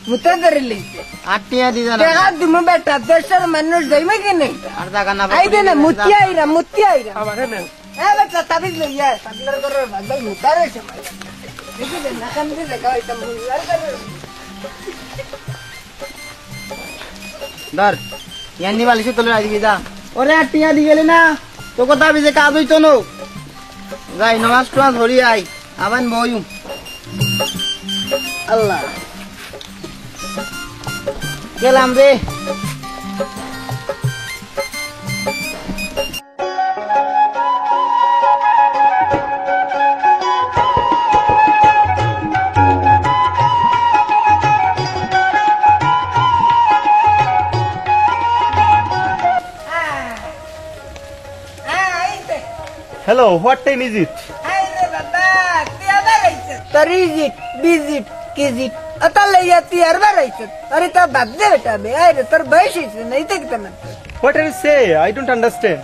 S1: মুতা ধরে লইছে
S7: 8 টিয়া দি জানা
S1: দেখা তুমি বেটা দেশের মানুষ যাইবে কি নেই
S7: আর জায়গা না
S1: আই দে না মুতি আইরা আমারে না এ বেটা তাবিজ লইয়া সাবলার করে ভাই মুতারে সময় দেখি দে না কান দিয়ে দেখা হইতা মুল্লার করে
S7: ধর ইয়ানি বালিশে তোলে রাখবি যা ওরে 8 টিয়া দি গেলি না তো কথা বিজে কাজ হইতো না যাই নামাজ টামাজ ধরি আই আবার বইম
S1: আল্লাহ
S7: গেলাম রে
S6: Hello, what time is it?
S1: আইরে বাবা তুই আবার আইছিস তোর ইজিট বিজিট কিজিট আতা লইয়া তুই আবার আইছিস আরে তা বাদ দে বেটা বে আইরে তোর বয়স হইছে নাই তো কিতা না
S6: What are you say? I don't understand.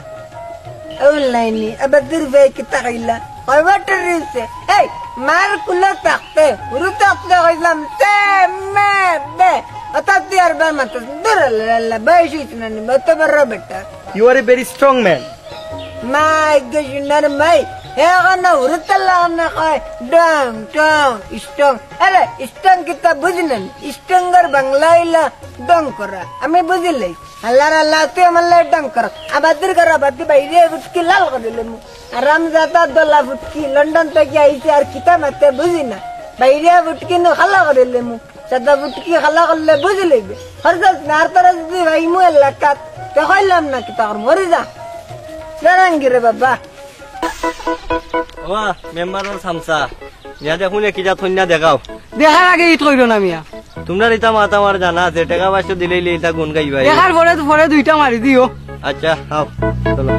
S1: অনলাইনে আবার দূর বে কিতা কইলা কয়বাটার রইছে এই মার কুলো তাকতে পুরো তাকতে কইলাম সে মে বে আতা তুই আবার মাত দূর লা বয়স হইছে না মত বড় বেটা
S6: You are a very strong man.
S1: মাই গজনার মাই এখানে উড়তলা না কয় ডং টং স্টং আরে স্টং কিতা বুঝলেন স্টঙ্গার বাংলাইলা ডং করা আমি বুঝলাই আল্লাহ তুই আমার ডং কর আবাদির কর আবাদি বাইরে ফুটকি লাল করে দিলে আরাম যাতা দলা ফুটকি লন্ডন থেকে আইছে আর কিতা মাতে বুঝি না বাইরে ফুটকি নো খালা করে দিলে সাদা ফুটকি খালা করলে বুঝি লইবে হরজাত নার তারা যদি ভাই মু এলাকাত তো কইলাম না কিতা কর মরে যা রে বাবা
S5: ও মেম্বার সামসা ইয়া দেখুন কিটা থন্যা দেখাও
S8: দেখার আগে ইট কইরো না মিয়া
S5: তোমরা ইতা মাতা আমার জানা আছে টাকা পয়সা দিলেই ইতা গুণ গাইবা
S8: দেখার পরে দুইটা মারি দিও
S5: আচ্ছা আও চলো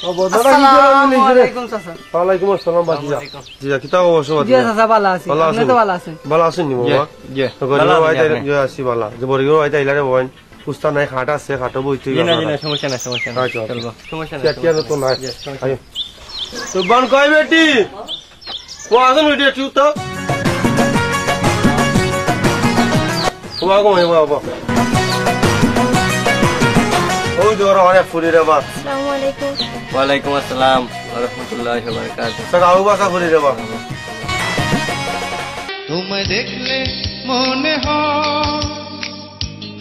S8: আসসালামু চাচা
S2: ওয়ালাইকুম আসসালাম বাজিয়া জিয়া কিতা অবশ্য
S8: জি চাচা ভালো আছি আপনি তো ভালো আছেন
S2: ভালো আছেন নি বাবা গরিব আইতা আসি বালা যে বরিগ আইতা ইলারে বইন কুস্তা নাই খাট আছে খাটো বইতে
S5: সমস্যা নাই চলবো সমস্যা নাই
S2: কেটিয়া তো নাই আয় তো বান কই বেটি ও আসুন বেটি একটু তো ওয়াগো বাবা ওই জোর অনেক ফুরি রে বাপ
S1: আসসালামু আলাইকুম
S5: ওয়ালাইকুম আসসালাম ওয়া রাহমাতুল্লাহি ওয়া বারাকাতুহু
S2: সকাল বাসা ফুরি রে বাপ
S9: তোমায় দেখলে মনে হয়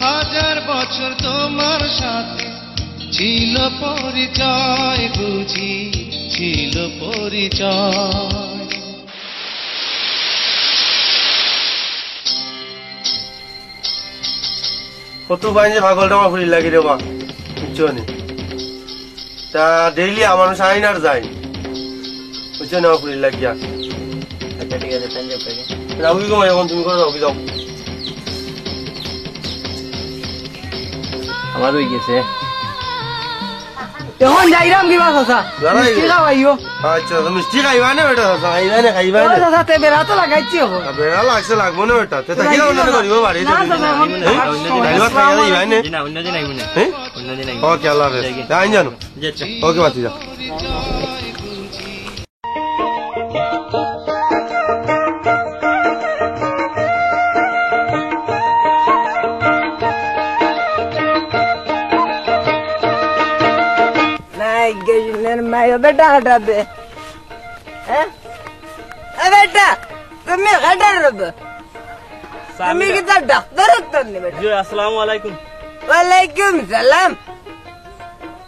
S9: হাজার বছর তোমার সাথে ছিল পরিচয় বুঝি ছিল পরিচয়
S2: কত বাইনে পাগলটা আমার ফুরি লাগি রে বাপ বুঝছনি তা ডেইলি আমার সাইন আর যাই বুঝছনি আমার ফুরি লাগিয়া
S5: আচ্ছা ঠিক আছে তাহলে আপনাকে
S2: রাউই গো এখন তুমি করে রাউই যাও
S5: আমার হই গেছে
S8: এখন যাইরাম কিবা চাচা
S2: যারা
S8: মিষ্টি খাওয়াইও
S2: আচ্ছা তো মিষ্টি খাইবা না বেটা খাইবা না
S8: চাচা তে বেড়া তো লাগাইছি এখন
S2: বেড়া লাগছে লাগবো না বেটা তে তাকিয়ে অন্য করিব বাড়ি
S8: না চাচা এখন
S2: ডাইলবাত খাইয়া যাইবা না
S5: না অন্য দিন আইবো না
S2: হ্যাঁ
S5: অন্য দিন আইবো
S2: ওকে আল্লাহ হাফেজ আইন জানো
S5: যেটা
S2: ওকে বাতি যা
S1: নাই গজনের মাই বেটা হটাবে হ্যাঁ বেটা তুমি হটাবে তুমি কি তার ডাক্তার হতেন বেটা
S5: জি আসসালামু আলাইকুম
S1: ওয়ালাইকুম সালাম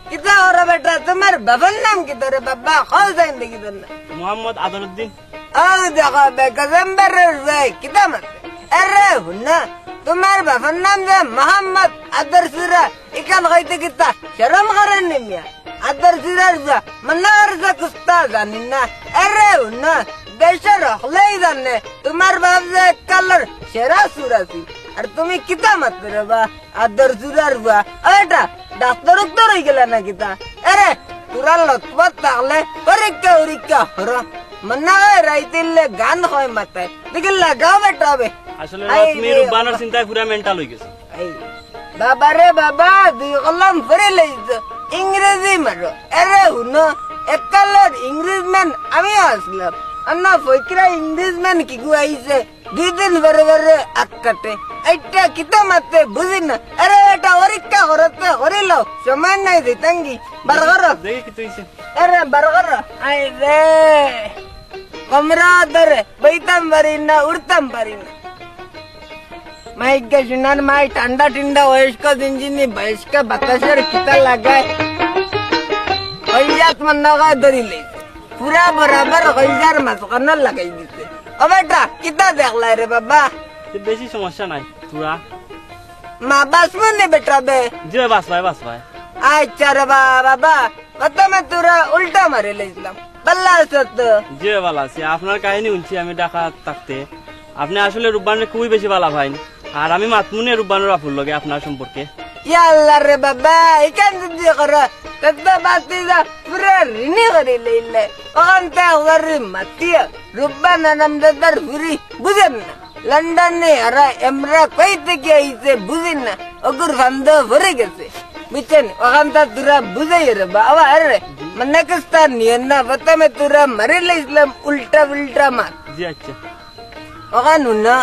S1: কিতা ওরা বেটা তোমার বাবার নাম কি তোর বাবা খাও যাইন দেখি তোর না
S5: মোহাম্মদ আদরউদ্দিন
S1: ও দেখো বেকজম্বর রে কিতা মত আরে হুনা তোমার বাবার নাম যে মোহাম্মদ আদর সুরা ইকান হইতে কিতা শরম করেন নি মিয়া আদর সুরার যা মনার যা কুস্তা জানি না আরে হুনা দেশের হলেই জানে তোমার বাপ যে কালার সেরা সুরাসি আর তুমি কিতা মত রে বা আদর সুরার বা এটা ডাক্তার উত্তর হয়ে গেলে না কিতা আরে তোরা লতপত থাকলে পরীক্ষা উরীক্ষা হর মনে হয় রাইতিলে গান হয় মাথায় দেখি লাগাও বেটা হবে
S5: আসলে তুমি রূপবানের চিন্তায় পুরা মেন্টাল হয়ে গেছে
S1: বাবা রে বাবা দুই কলম ফেরে লইছ ইংরেজি মারো আরে হুনো একালের ইংরেজম্যান আমি আসলাম अन्ना फकरा इंग्लिशमैन की गुआइसे 2 दिन बरे अक्कटे ऐटा किता मते बुझिन अरे बेटा ओरिक्का करते ओरिलो समय नहीं देतंगी बरगर
S5: देखि कितइसे
S1: अरे बरगर आई रे कमरा दरे बैतम बरिना उड़तम बरिना माइक के जुनान माई ठंडा ठंडा वयस्क जिंजिनी वयस्क बतासर किता लगाए ओयात मनगा दरी ले पूरा बराबर गलजार मासुकान लगाई दिते ओ बेटा कितना देखला रे बाबा
S5: বেশি সমস্যা নাই তোরা
S1: মা বাস মনে বেটা বে
S5: যে বাস ভাই
S1: अच्छा रे बाबा কত মে তোরা উল্টা মারে লইছিলাম বল্লা সত
S5: যে বালা সে আপনার কাহিনী শুনছি আমি ঢাকা থাকতে আপনি আসলে রূপবানের খুবই বেশি বালা ভাই আর আমি মাতমুনে রূপবানের আফুল লগে আপনার সম্পর্কে
S1: ইয়া আল্লাহ রে বাবা ইকান দি করা तत्ता बाती दा पूरा रिनी करे लेले ओंता गरी मतिया रुब्बा ननंदर पूरी बुझन लंदन ने अरा एमरा कोई तके इसे बुझिन अगर फंदो भरे गेसे बिचन ओंता तुरा बुझे रे बाबा अरे मनकस्तान नियना बता में तुरा मरे ले इस्लाम उल्टा उल्टा मार
S5: जी अच्छा
S1: ओगानु ना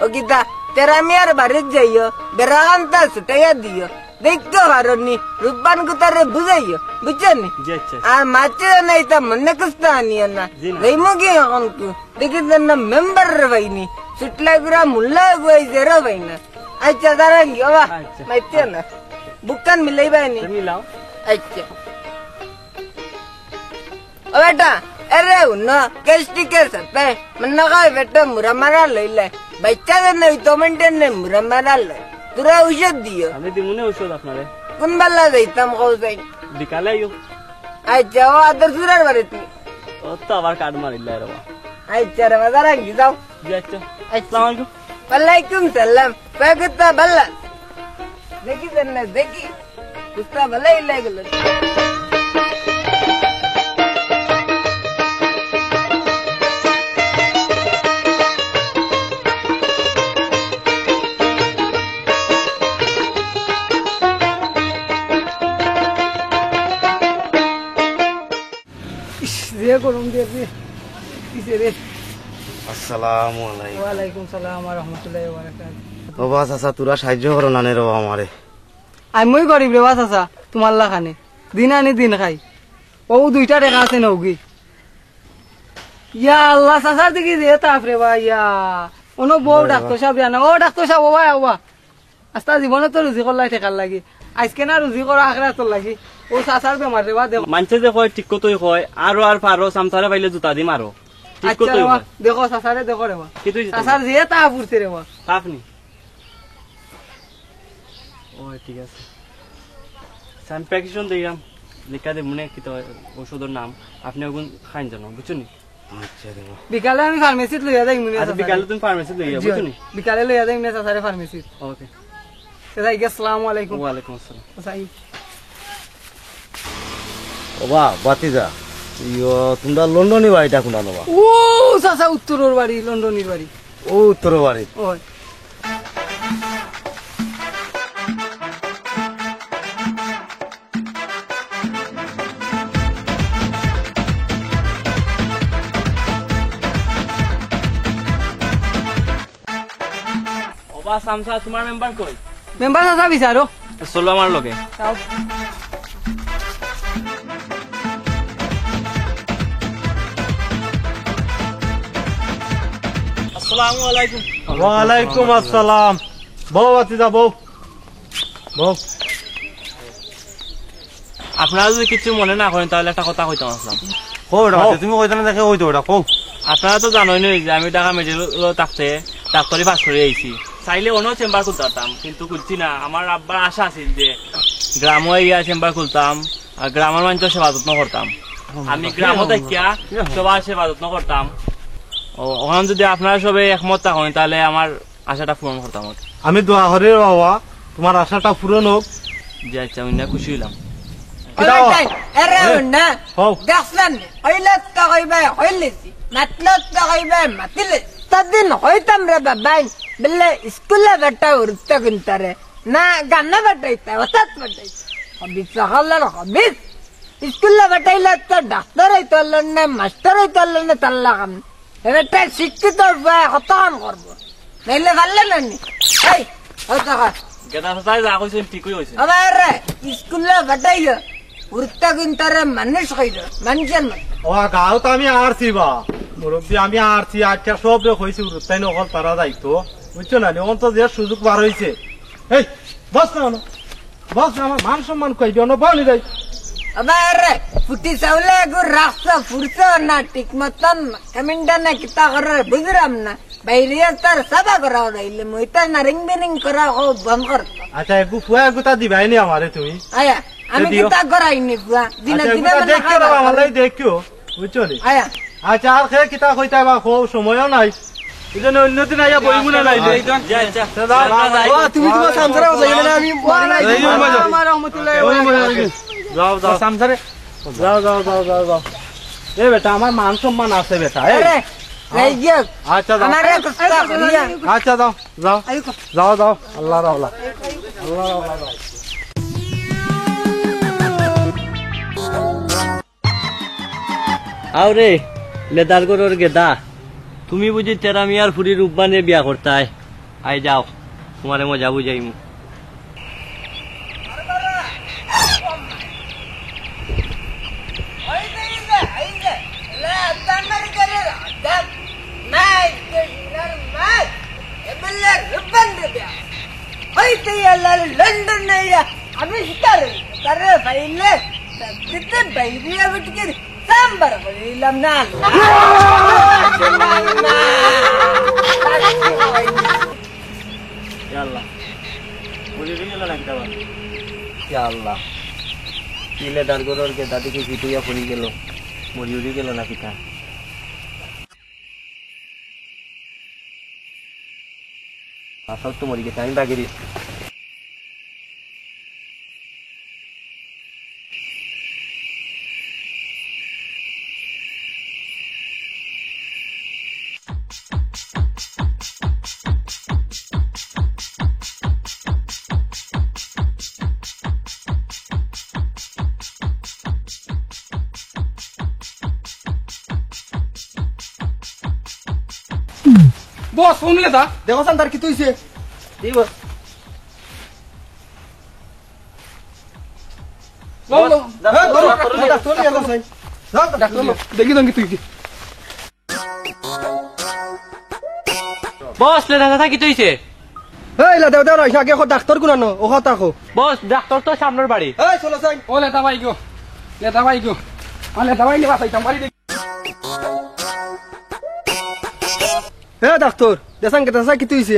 S1: ओगिता तेरा मियार बारिक जाइयो बेरांता सुटया दियो देखो हारोनी रूपान को तारे बुझाइयो बुझनी
S5: जी अच्छा
S1: आ माचे नहीं था मन कस्ता नहीं है ना रेमो के हम को लेकिन ना मेंबर रवाइनी सुटला गुरा मुल्ला गुई जरा वाइना अच्छा दारंगी वाह मैं ते ना बुकन मिलाई बानी
S5: मिलाओ
S1: अच्छा ओ बेटा अरे उन्ना कैस्टी के सकते मन का बेटा मुरमरा ले ले बच्चा नहीं तो मेंटेन ने मुरमरा ले तुरा औषध दियो
S5: আমি দিমুনে ঔষধ আপনারে
S1: কোন বাল্লা যাইতাম কৌসাই
S5: বিকালে আইও
S1: আচ্ছা ও আদর সুরার বাড়িতে
S5: ও তো আবার কাট মারিলা রে
S1: আচ্ছা রে বাজার আগে যাও
S5: জি আচ্ছা আসসালামু আলাইকুম
S1: ওয়ালাইকুম সালাম পাগতা বাল্লা দেখি দেন দেখি কুস্তা ভালোই লাগলো
S8: রে গরম দিয়ে রে কিসে রে
S4: আসসালামু আলাইকুম
S8: ওয়ালাইকুম সালাম ওয়া রাহমাতুল্লাহি ওয়া বারাকাতুহু
S4: ও বাস আসা তোরা সাহায্য করো না রে বাবা আমারে
S8: আমি মই গরিব রে বাস আসা তোমার লাখানে দিন আনি দিন খাই ও 2টা টাকা আছে নৌকি ইয়া আল্লাহ সাসার দিকে দে তাফরে ভাইয়া ওনো বউ ডাক্তার সাহেব জানা ও ডাক্তার সাহেব বাবা বাবা আস্তা জীবনে তো রুজি করলাই ঠেকার লাগি আজকে না রুজি করা আখরাতর লাগি ও সাসার বেমার রে বা দেখো
S5: মানছে যে কয় ঠিক কতই কয় আর পারো সামসারে পাইলে জুতা দি মারো ঠিক
S8: আচ্ছা
S5: কতই
S8: রে বা দেখো সাসারে দেখো রে বা
S5: কি তুই
S8: সাসার যে তা ফুরতে রে বা
S5: আপনি ও ঠিক আছে সান প্যাকেশন দিলাম লিখা দে মনে কি তো ওষুধের নাম আপনি ওগুন খাইন জানো বুঝছনি
S4: আচ্ছা রে বাবা
S8: বিকালে আমি ফার্মেসিত লইয়া যাই মুনি
S5: আচ্ছা বিকালে তুমি ফার্মেসি লইয়া বুঝছনি
S8: বিকালে লইয়া যাই মুনি সাসারে ফার্মেসিত
S5: ওকে
S8: আসসালামু আলাইকুম
S5: ওয়া আলাইকুম আসসালাম
S8: সাই
S4: ও বা বাতিজা ইয়ো তোমরা লন্ডনে বাড়িটা কোনা নবা
S8: ও সাসা উত্তরের বাড়ি লন্ডনের বাড়ি
S4: ও উত্তর বাড়ি
S8: ওই
S5: ওবা সামসা তোমার মেম্বার কই
S8: মেম্বার সাসা বিচারো
S5: চলো আমার লগে
S8: যাও
S5: আসসালামু আলাইকুম
S6: ওয়ালাইকুম আসসালাম বউ বাতিজা বউ বউ
S5: আপনারা যদি কিছু মনে না করেন তাহলে একটা কথা কইতাম আসলাম
S6: তুমি কইতা না দেখে কইতো ওটা কও
S5: আপনারা তো জানোই যে আমি ঢাকা মেডিকেল থাকতে ডাক্তারি পাস করে আইছি চাইলে অন্য চেম্বার খুলতে পারতাম কিন্তু খুলছি না আমার আব্বার আশা আছিল যে গ্রামে গিয়া চেম্বার খুলতাম আর গ্রামের মানুষের সেবা যত্ন করতাম আমি গ্রামও দেখিয়া সবার সেবা যত্ন করতাম ওখানে যদি আপনারা সবাই একমত থাকেন তাহলে আমার আশাটা পূরণ করতাম
S6: আমি দোয়া করি বাবা তোমার আশাটা পূরণ হোক
S5: যে আচ্ছা আমি না খুশি হইলাম।
S1: এরে না
S6: হও।
S1: দেখছেন হইলে তো কইবে হইলেছি মাতলে তো কইবে মাতিলে তদিন হইতাম রে বাবাই বলে স্কুলে বেটা উঠতে কিনতারে না গান্না বেটাইতে হঠাৎ বেটাইতে হবিস সকালের হবিস স্কুলে বেটাইলে তো ডাক্তার হইতে পারলেন না মাস্টার হইতে পারলেন না তাল্লা কাম এটা শিক্ষিত কত কাম করবো নাইলে পারলেন না নি এই হয়তো
S5: গেদা সাথে যা কইছেন ঠিকই হইছে।
S1: আবার স্কুলে বেটাইলে উঠতে কিনতারে মানুষ হইল মানুষের মতো
S6: ও গাঁও তো আমি আরছি বা মুরব্বী আমি আরছি আজকে সব লোক হয়েছে তাই নকল তারা দায়িত্ব বুঝছো না এখন তো যে সুযোগ বার হয়েছে এই বস না বস না আমার মান সম্মান কই দিও না বলি যাই
S1: আবার ফুটি চাউলে গু রাস্তা ফুরছে না ঠিক মতন কমিন্ডা না কিতা করে বুঝলাম না বাইরে তার সাদা করা হইলে মুইতা না রিং বিরিং করা ও বন্ধ করতো
S6: আচ্ছা একটু ফুয়া গুতা দিবাই নি আমারে তুমি
S1: আয়া আমি কিতা করাইনি বুয়া দিনে দিনে
S6: দেখিও না আমার দেখিও বুঝছো নি
S1: আয়া
S6: আচ্ছা আর খেয়ে কিতা কইতা বা সময়ও নাই এজন্য অন্যদিন আইয়া বইমুনা নাইলে
S5: যা যা
S3: ও তুমি তোমার সামসারে যাইলে না আমি
S8: আমার রহমতুল্লাহ
S6: যাও যাও সামসারে যাও যাও যাও যাও যাও এ বেটা আমার মান সম্মান আছে বেটা
S1: আরে রাইজিয়া
S6: আচ্ছা যাও
S1: আমারে কষ্ট করিয়া
S6: আচ্ছা যাও যাও যাও যাও আল্লাহ রাওলা আল্লাহ রাওলা যাও
S5: আরে লেদার গরুর গেদা তুমি বুঝি তেরা মিয়ার ফুরির রূপবানে বিয়া করতাই আই যাও তোমারে মজা বুঝাইমু।
S1: लंडन आविष्कार करे पहिले तिथे बैरिया बिटके सांबर बोलिलाम ना
S5: আল্লাহ বুঝি দিল না কিতা বা আল্লাহ কি লেদার গরুর গেদা দেখি পিটুইয়া পড়ি গেল মরি উড়ি গেল না কিতা আসল তো মরি গেছে আমি বাগেরি
S3: বস শুনলে দা দেখো তার কি তুইছে
S5: এই বস
S3: দেখি তুমি তুই
S5: বস লেদা থাকি তুইছে
S3: এই লা দেও দেও না আগে ডাক্তার গুনানো ও কথা কো
S5: বস ডাক্তার তো সামনের বাড়ি
S3: এই চলো যাই ও লেটা ভাই গো লেটা ভাই গো লেটা ভাই নিবা চাইতাম বাড়ি দেখি এ ডাক্তার দেখান কেতা কি তুইছে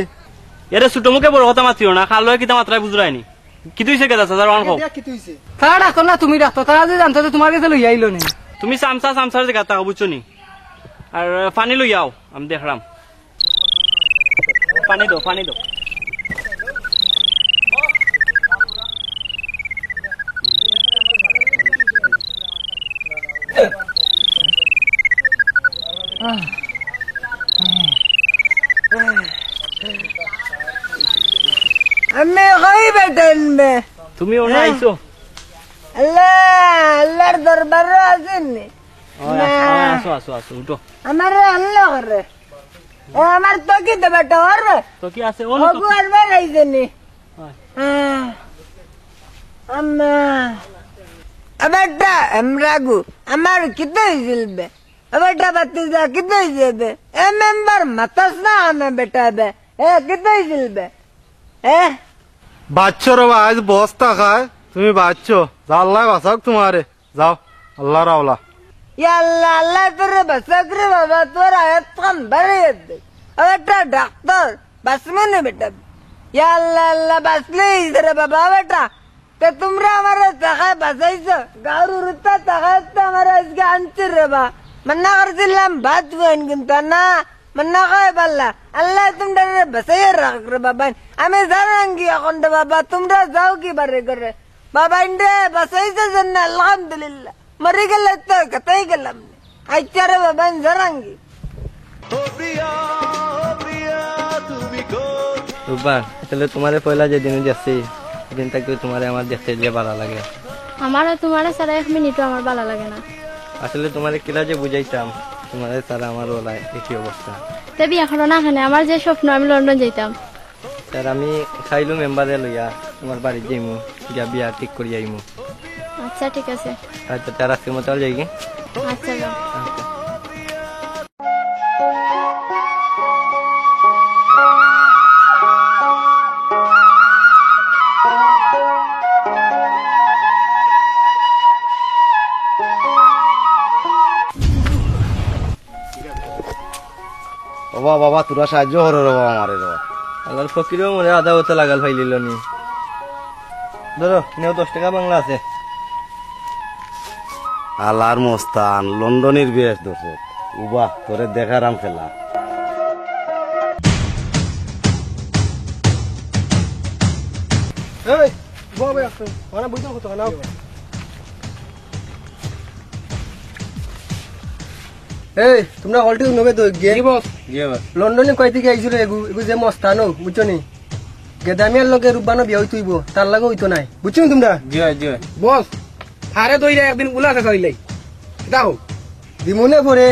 S5: এরে ছোট মুখে বড় কথা মাত্রিও না খালো কিতা মাত্রায় বুঝরাইনি কি তুইছে কেদা সাজার অন খাও
S3: কি তুইছে
S8: তারা ডাক্তার না তুমি ডাক্তার তারা যে জানতো যে তোমার কাছে লইয়া আইলো নি
S5: তুমি সামসার জায়গা তাকা বুঝছো নি আর পানি লই আও আমি দেখলাম পানি দাও
S1: আমি কই বেটেন বে
S5: তুমি ওনা আইছো
S1: আল্লাহর দরবারে আছেন
S5: আসো উঠো
S1: আমার আল্লাহ করে আমার তো কি দেবে তোর
S5: তো কি আছে
S1: ওগু আরবার আইছেনি আম্মা আবেটা এমরাগু আমার কিতে হইছিলবে আবেটা বাতিজা কিতে হইছিলবে এ মেম্বার মাতাস না আমি বেটা বে এ কিতে হইছিলবে এ
S6: বাচ্চো রে আজ বস্তা খায় তুমি বাচ্চো যা আল্লাহ বাঁচাক তোমারে যাও আল্লাহ রাওলা
S1: ইয়া আল্লাহ আল্লাহ তোরে বাঁচাক রে বাবা তোর আয়াত খান বাড়িয়ে দে আবেটা ডাক্তার বাঁচবে না বেটা ইয়া আল্লাহ আল্লাহ বাঁচলে রে বাবা বেটা তো তোমরা আমার টাকায় বাঁচাইছো গাঁর উড়তা টাকায় তো আমার আজকে আনছে রে বা মান্না করছিলাম ভাত বইন কিন্তু না মান্না খায় পাল্লা আল্লাহ তোমরা বাঁচাইয়ে রাখ রে বাবা আমি জানাঙ্গি এখন রে বাবা তোমরা যাও কি বারে করে বাবা ইন্দ্রে বাসাইছে জন্য আলহামদুলিল্লাহ মরে গেলে তো কথাই গেলাম আইচারে বাবা জারাঙ্গি
S3: রূপা তাহলে তোমারে পয়লা যেদিন যাচ্ছি সেদিন থাকতে তোমারে আমার দেখতে যে ভালো লাগে।
S10: আমারও তোমার ছাড়া 1 মিনিটও আমার ভালো লাগে না।
S3: আসলে তোমারে কিলা যে বুঝাইতাম তোমারে ছাড়া আমার ওলা একই অবস্থা।
S10: তে বিয়া করো না কেন? আমার যে স্বপ্ন আমি লন্ডন যাইতাম।
S3: স্যার আমি খাইলু মেম্বারে লইয়া তোমার বাড়ি যাইমু গিয়া বিয়া ঠিক করি আইমু।
S10: আচ্ছা ঠিক আছে।
S3: আচ্ছা তার আজকের মতো আর যাই গে।
S10: আচ্ছা যাও।
S4: বাবা বাবা তোরা সাহায্য করো রে বাবা আমারে রে
S3: আল্লাহর ফকিরও মনে আধা বছর লাগাল ফাইলিল নি। ধরো নেও 10 টাকা বাংলা আছে।
S4: আল্লাহর মস্তান লন্ডনের বেশ দর্শক উবা তোরে দেখারাম খেলা।
S3: এই বাবা আসো মানে বুঝছো কত নাও। এই তোমরা হলটি নবে তো গে লন্ডনে কই থেকে আইছিল এগু এগু যে মস্তানো বুঝছো নি গেদামিয়ার লগে রুবানো বিয়া হইতইব তার লাগে হইতো নাই বুঝছো তোমরা।
S6: জি জি বস আরে দইরা একদিন উলাতে কইলাই দাও
S3: দিমুনে পরে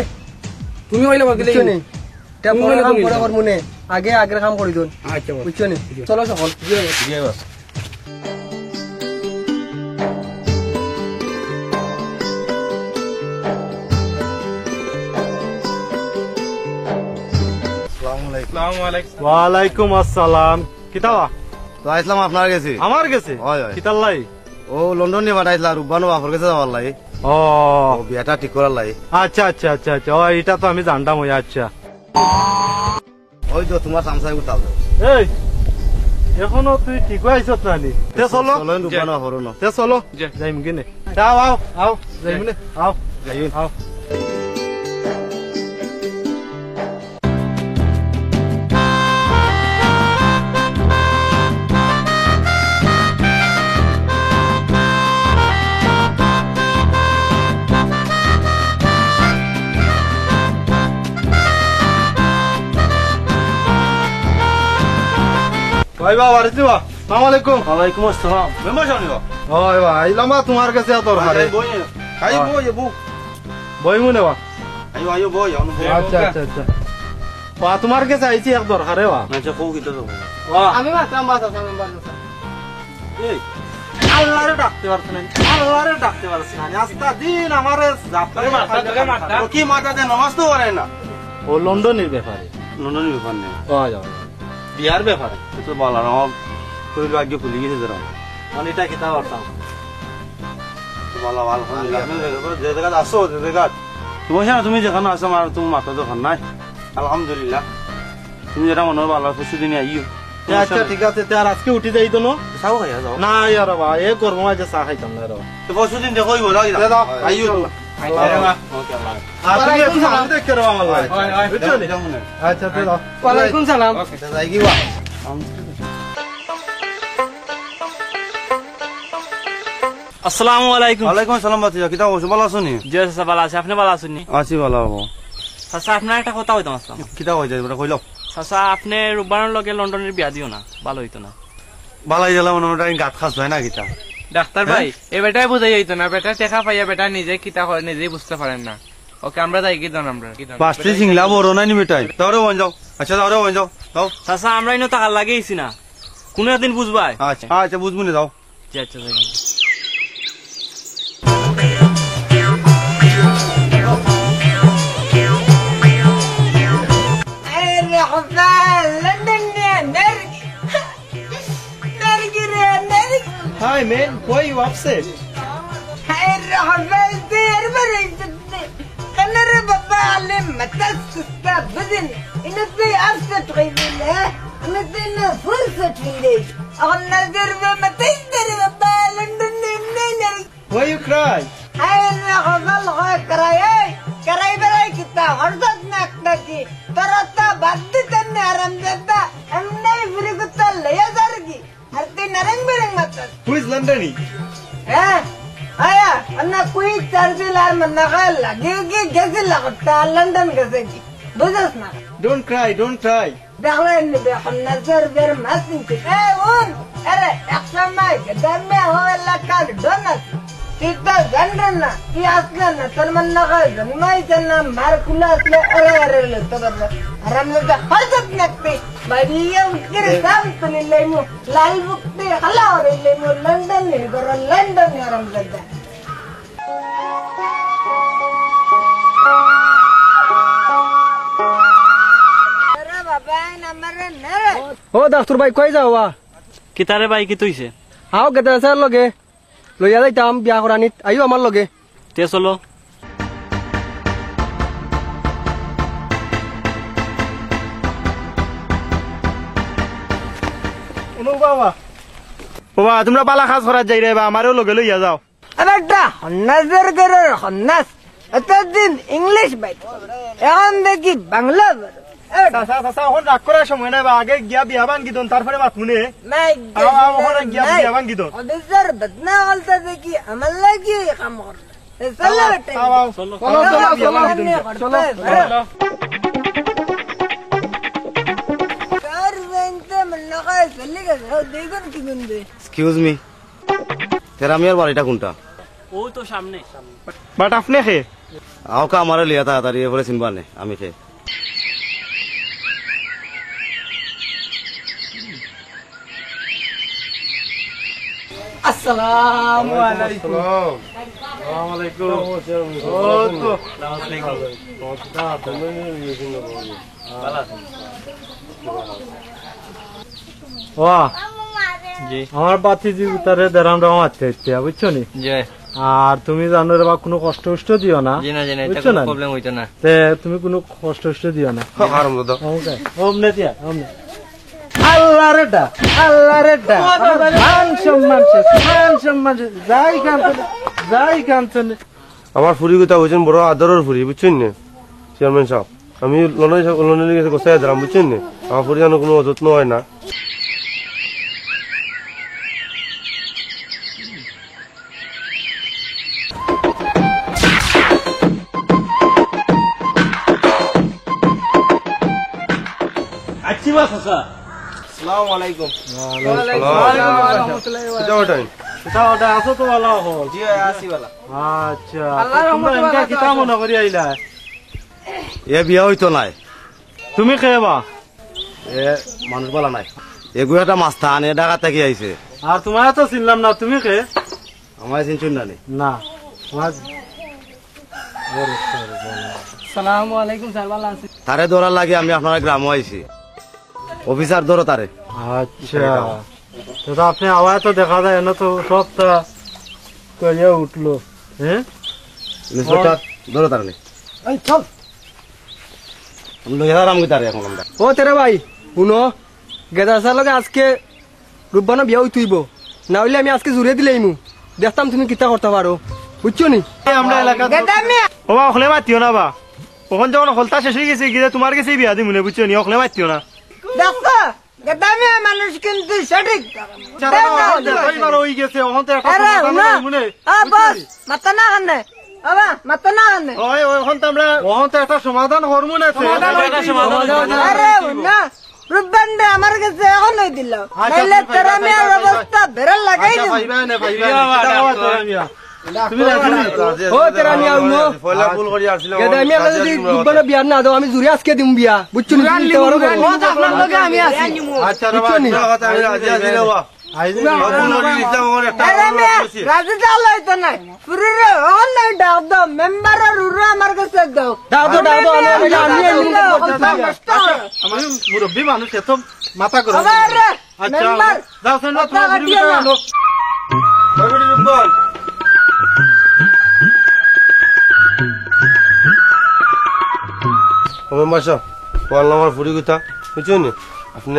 S6: তুমি হইলে বললে
S3: বুঝছো নি তা পরে কাম করে মনে আগে আগের কাম করি দন।
S6: আচ্ছা
S3: বুঝছো নি চলো সকল
S6: জি বস ওয়ালাইকুম আসসালাম কিতাবা
S4: তো আইসলাম আপনার কাছে।
S6: আমার গেছে
S4: হয় হয়
S6: কিতার লাই
S4: ও লন্ডন নিয়ে পাঠাইছিল রুবানো বাপর কাছে যাওয়ার লাই
S6: ও
S4: ও বিয়াটা ঠিক করার লাই।
S6: আচ্ছা আচ্ছা আচ্ছা আচ্ছা ও এটা তো আমি জানতাম ওই আচ্ছা
S4: ওই তো তোমার সামসাই উঠাল
S6: এই এখনো তুই ঠিক আইছ নানি তে চলো
S4: চলো রুবানো বাপর না
S6: তে চলো যাইম কিনে আও আও আও যাইম নে আও যাইম আও ভাই বাবা আরে দিবা আসসালামু আলাইকুম।
S2: ওয়ালাইকুম আসসালাম মেম্বার সাহেব
S6: ওই ভাই আইলাম তোমার কাছে তোর হারে
S2: বই আই বই বউ
S6: বই মনে বা
S2: আইও আইও বই
S6: আচ্ছা আচ্ছা আচ্ছা বা তোমার কাছে আইছি এক দরকারে বা
S2: আচ্ছা কও কিটা দাও
S3: আমি মাত্রাম বাসা মেম্বার
S2: এই
S6: আল্লাহরে ডাকতে পারছ না আল্লাহরে ডাকতে পারছ না আস্তা দিন আমারে জাপরে মারতা
S2: কি মাথা দে নামাজ তো করে না
S6: ও লন্ডনের ব্যাপারে
S2: লন্ডনের ব্যাপার নেই
S6: ও যাও বিয়ার ব্যাপারে
S2: তো বলা আমার শরীর ভাগ্য খুলে গেছে যারা
S6: মানে এটা কিতা করতাম
S2: বলা আলহামদুলিল্লাহ যে জায়গা আসো যে জায়গা তুমি জানো তুমি যেখানে আসো আমার তোমার মাথা দোকান নাই আলহামদুলিল্লাহ তুমি যেটা মনে হয় ভালো খুশি দিনে আইও
S6: আচ্ছা ঠিক আছে তে আর আজকে উঠি যাই তো
S2: সাও খাইয়া যাও
S6: না ইয়ার বা এ করবো আজ চা খাইতাম না রে
S2: তো পরশু দিন দেখো ইবো লাগি
S6: দাও
S2: আইও
S6: ওকে আল্লাহ আপনি একটু সালাম দেখ করে আমার ভাই বুঝছো নি আচ্ছা তে দাও
S3: ওয়ালাইকুম সালাম।
S4: যাই কি বা
S5: আসসালামু আলাইকুম।
S2: ওয়ালাইকুম আসসালাম বাতিজা কিতা বসে ভালো আছো নি
S5: জি চাচা ভালো আছে। আপনি ভালো আছেন নি?
S2: আছি ভালো হবো
S5: চাচা আপনার একটা কথা হইতাম আসলাম।
S2: কিতা কই যাই বড় কইলো
S5: চাচা আপনি রূপবানের লগে লন্ডনের বিয়া দিও না, ভালো হইতো না।
S2: ভালাই গেল মনে ওটা গাত খাস হয় না কিতা
S8: ডাক্তার ভাই এ বেটাই বোঝাই যাইতো না, বেটা টেকা পাইয়া বেটা নিজে কিতা করে নিজেই বুঝতে পারেন না। ওকে আমরা যাই কি জান আমরা
S2: পাঁচটি সিংলা বড় নাই নি মিটাই তাহলে বন যাও আচ্ছা তাহলে বন যাও যাও
S5: চাচা আমরা ইনো টাকা লাগেইছি না, কোনো একদিন বুঝবাই।
S2: আচ্ছা আচ্ছা বুঝবো না যাও
S5: জি আচ্ছা যাই।
S6: Hi man, why are you upset? Why you cry? Who is Londoni?
S1: মনে হয় লাগে কি গেছিল লন্ডন গেছে কি বুঝছ না
S6: ডোন্ট ক্রাই
S1: দেখলেন এখন নজর বের মাসিনতে আরে একসময় গদামে হওয়ালা কাজ ডোনাস তিতা জানেন না কি আসলে না তোর মনে হয় জন্মাইছে না মার কুলা আসলে আরে তোর আরাম লাগা হজত নাকতে বাড়িয়ে উঠকে সাম তুলি লেমু লাল বুকতে হলা ওরে লেমু লন্ডন নে গর লন্ডন আরাম লাগা আরে বাবা নামরে নরে
S3: ও ডাক্তার ভাই কই যাওয়া
S5: কিতারে ভাই কি তুইছে
S3: আও গেদা স্যার লগে লইয়া যাইতাম বিয়া করানিত আইও আমার লগে
S5: তে চলো
S6: বাবা তোমরা পালা খাস করার যাই রে বা আমারও লগে লইয়া যাও
S1: আরেটা নজর করে হন্নাস এতদিন ইংলিশ বাইক এখন দেখি বাংলা
S6: এখন রাগ করার সময় নাই বা আগে গিয়া বিয়া বান গিদন তারপরে বাত শুনে গিয়া বিয়া বান গিদন
S1: অফিসার বদনা বলতে দেখি আমার লাগি কাম কর
S4: এক্সকিউজ মি তেরামিয়ার বাড়িটা কোনটা
S5: ও তো সামনে
S6: বাট আপনি খে
S4: আওকা আমারে লিয়া তাড়াতাড়ি এবারে চিনবার নেই আমি খে
S1: আসসালামু আলাইকুম
S6: আমার বাতিজি উতারে দেরাম রাম আছে বুঝছো নি আর তুমি জানো রে বা কোনো কষ্ট দিও না বুঝছো না তুমি কোনো কষ্ট দিও না ওমনে দিয়া ওমনে আল্লাহ রে মান সম্মান যাই কান
S2: আমার ফুরি কথা হয়েছেন বড় আদরের ফুরি বুঝছেন না চেয়ারম্যান সাহেব আমি লন্ডনে গেছে গোসাই দিলাম বুঝছেন না আমার ফুরি যেন কোনো যত্ন হয় না
S4: এ বিয়া হইতো নাই
S6: তুমি খেবা
S4: এ মানুষ বলা নাই এগুলো একটা মাস্তান এ ঢাকা থেকে আইছে
S6: আর তোমার তো চিনলাম না তুমি খে
S4: আমার চিনছুন না
S6: না
S8: সালামু আলাইকুম স্যার ভালো আছি
S4: তারে দৌড়ার লাগে আমি আপনার গ্রামও আইছি অফিসার ধরো তারে
S6: আচ্ছা আপনি আওয়াজ তো দেখা যায় না তো সবটা কইয়া উঠলো হ্যাঁ
S4: ইন্সপেক্টর ধরো তারে চল আমি লইয়া দাঁড়াম তারে এখন আমরা
S3: ও তেরা ভাই শুনো গেদা স্যার লগে আজকে রূপবানো বিয়া তুইব না হইলে আমি আজকে জুড়ে দিলেইমু দেখতাম তুমি কিতা করতে পারো বুঝছো নি
S6: আমরা এলাকা ও বা ওখানে মাতিও না বা ওখান যখন হলতা শেষ হয়ে গেছে গিয়ে তোমার কাছে বিয়া দিই মনে বুঝছো নি ওখানে মাতিও না
S1: দেখো গদামিয়া মানুষ কিন্তু সঠিক
S6: হয়ে গেছে ওখান তো
S1: মাতা না হানে বাবা মাতা না হানে
S6: ওখান তো আমরা ওখান তো একটা সমাধান হরমোন আছে
S1: আরে না রূপবান্ডে আমার কাছে এখন দিল নাইলে তেরামিয়ার অবস্থা বেরল লাগাই দিল
S3: ও তেরা মিয়া উনো
S2: পয়লা ভুল করি আসছিল
S3: গেদা আমি আগে যদি রূপবানো বিয়া না দাও আমি জুড়ে আজকে দিম বিয়া বুঝছো নি
S1: আপনার লগে আমি আছি
S2: আচ্ছা রে বাবা কথা আমি রাজি আছি রে বাবা
S1: রাজি চাল হইতো নাই পুরুরে ওখান নাই ডাক দাও মেম্বার আর উড়ো আমার কাছে দাও
S3: দাও
S6: আমি মুরব্বী মানুষ এত মাথা করো আচ্ছা
S1: মেম্বার
S6: যাও শুন না
S2: আমার ফুরি কথা বুঝছেন নি আপনি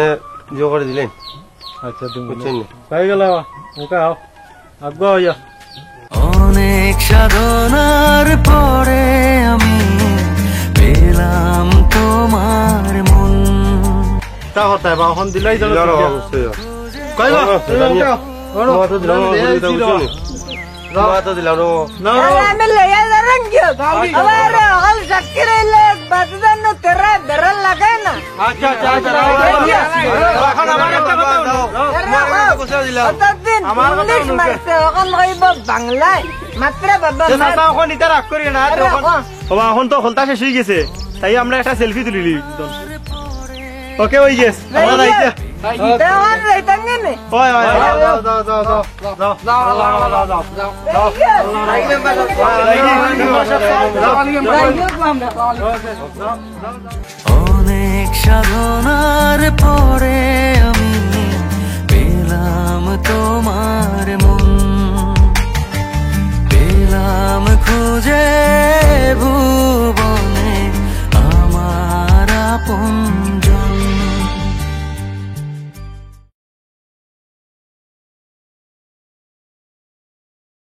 S2: বিয়ে করে দিলেন
S6: আচ্ছা তুমি
S2: বুঝছেন নি
S6: পাই গেল ওকে আও আগ্রহ হইয়া
S9: অনেক সাধনার পরে আমি পেলাম তোমার মন
S6: তা হতায় বা ওখান দিলাই যাবে কইবা
S2: দিলাম
S1: আমি লইয়া যাবেন আবার হল সাক্ষী রইলে বাজদানো তেরা বেরা লাগে না
S6: আচ্ছা আচ্ছা আচ্ছা এখন আমার একটা কথা হলো
S1: কতদিন ইংলিশ মারছে এখন কইব বাংলায় মাত্র বাবা
S6: চাচা এখন এটা রাগ করি না বাবা এখন তো হলতা শেষ হয়ে গেছে তাই আমরা একটা সেলফি তুলিলি ওকে হয়ে গেছে আমরা যাইতে
S1: দেওয়ার রাইতাঙ্গে নে
S6: হয় হয় যাও যাও যাও যাও যাও যাও
S9: অনেক সাধনার পরে আমি পেলাম তোমার মন পেলাম খুঁজে